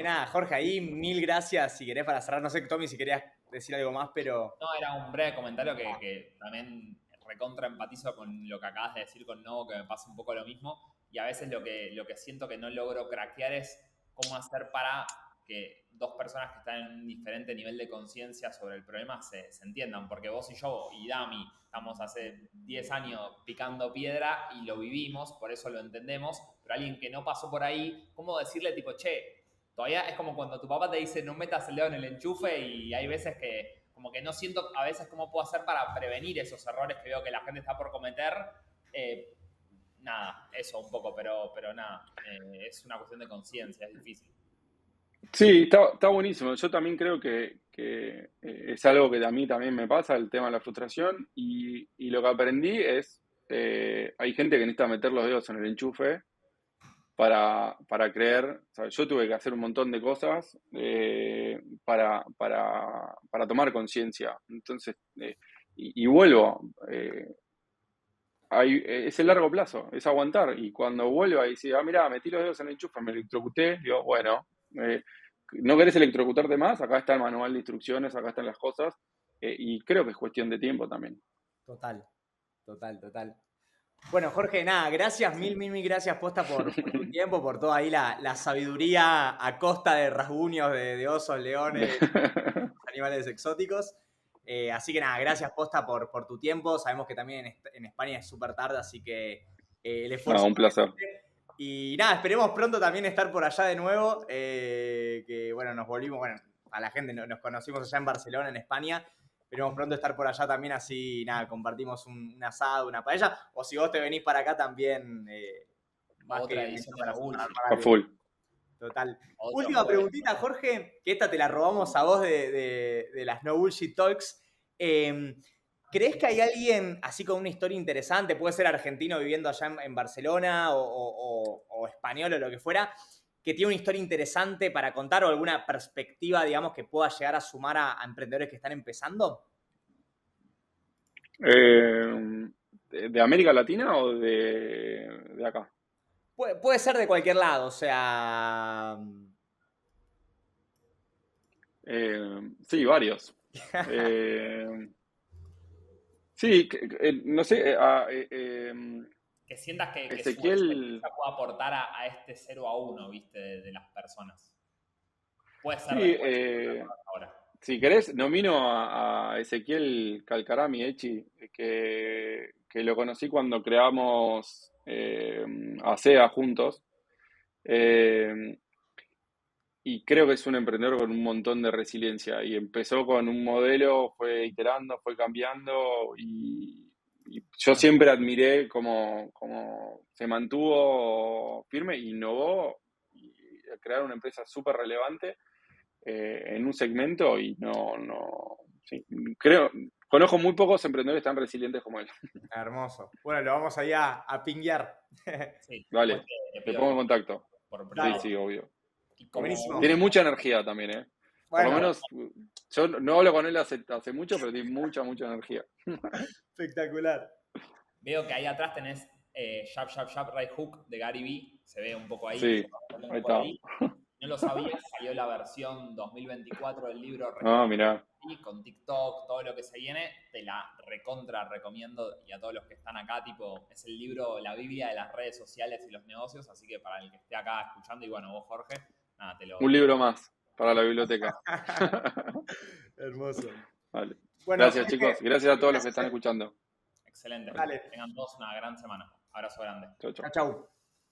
Nada, Jorge, ahí 1000 gracias si querés para cerrar. No sé, Tommy, si querías decir algo más, pero... No, era un breve comentario que también recontra empatizo con lo que acabas de decir con Novo, que me pasa un poco lo mismo. Y a veces lo que siento que no logro craquear es cómo hacer para que dos personas que están en un diferente nivel de conciencia sobre el problema se entiendan. Porque vos y yo y Dami estamos hace 10 años picando piedra y lo vivimos, por eso lo entendemos. Pero alguien que no pasó por ahí, ¿cómo decirle tipo, che, todavía es como cuando tu papá te dice no metas el dedo en el enchufe y hay veces que como que no siento a veces cómo puedo hacer para prevenir esos errores que veo que la gente está por cometer? Nada, eso un poco, pero nada, es una cuestión de conciencia, es difícil. Sí, está buenísimo. Yo también creo que es algo que a mí también me pasa, el tema de la frustración, y lo que aprendí es, hay gente que necesita meter los dedos en el enchufe para creer. O sea, yo tuve que hacer un montón de cosas para tomar conciencia. Entonces, y vuelvo, es el largo plazo, es aguantar. Y cuando vuelva y dice, mira, metí los dedos en el enchufe, me electrocuté, digo, bueno, ¿no querés electrocutarte más? Acá está el manual de instrucciones, acá están las cosas, y creo que es cuestión de tiempo también. Total. Bueno, Jorge, nada, gracias, mil gracias posta por tu tiempo, por toda ahí la sabiduría a costa de rasguños de osos, leones, animales exóticos. Así que nada, gracias posta por tu tiempo. Sabemos que también en España es súper tarde, así que el esfuerzo... Un placer. Y nada, esperemos pronto también estar por allá de nuevo, que bueno, nos volvimos, bueno, a la gente nos conocimos allá en Barcelona, en España. Esperemos pronto estar por allá también, así nada, compartimos un asado, una paella. O si vos te venís para acá también, más otra que edición de para la Bullshit. A full. Total. Otra Última puede. preguntita, Jorge, que esta te la robamos a vos de las No Bullshit Talks. ¿Crees que hay alguien así con una historia interesante, puede ser argentino viviendo allá en Barcelona o español o lo que fuera, que tiene una historia interesante para contar o alguna perspectiva, digamos, que pueda llegar a sumar a emprendedores que están empezando? ¿De América Latina o de acá? Puede ser de cualquier lado, o sea... Sí, varios. Sí, no sé, Que sientas que su Ezequiel, experiencia puede aportar a este 0 a 1, ¿viste? De las personas. Puede ser sí, después ahora. si querés, nomino a Ezequiel Calcarami Echi, que lo conocí cuando creamos ASEA juntos. Y creo que es un emprendedor con un montón de resiliencia. Y empezó con un modelo, fue iterando, fue cambiando. Y yo siempre admiré cómo se mantuvo firme, innovó y crear una empresa súper relevante en un segmento. Y sí, conozco muy pocos emprendedores tan resilientes como él. Hermoso. Bueno, lo vamos ahí a pinguear. Sí, Dale, te te pido pongo en contacto. por Sí, privado. sí, obvio. Y como Buenísimo. Tiene mucha energía también, ¿eh? Por lo Bueno, menos, yo no hablo con él hace mucho, pero tiene mucha energía. espectacular. Veo que ahí atrás tenés Jab, Jab, Jab, Right Hook de Gary Vee. Se ve un poco ahí. Sí, Lo tengo ahí por está. ahí. No lo sabía, salió la versión 2024 del libro Ah, mirá. con TikTok, todo lo que se viene, te la recontra recomiendo y a todos los que están acá, tipo, es el libro, la Biblia de las redes sociales y los negocios, así que para el que esté acá escuchando, y bueno, vos Jorge, nada, Un libro más para la biblioteca. Hermoso. Vale. Bueno, Gracias, Jorge, chicos. Gracias a todos los que están escuchando. Excelente. Dale. Tengan todos una gran semana. Abrazo grande. Chau, chau. Chau, chau.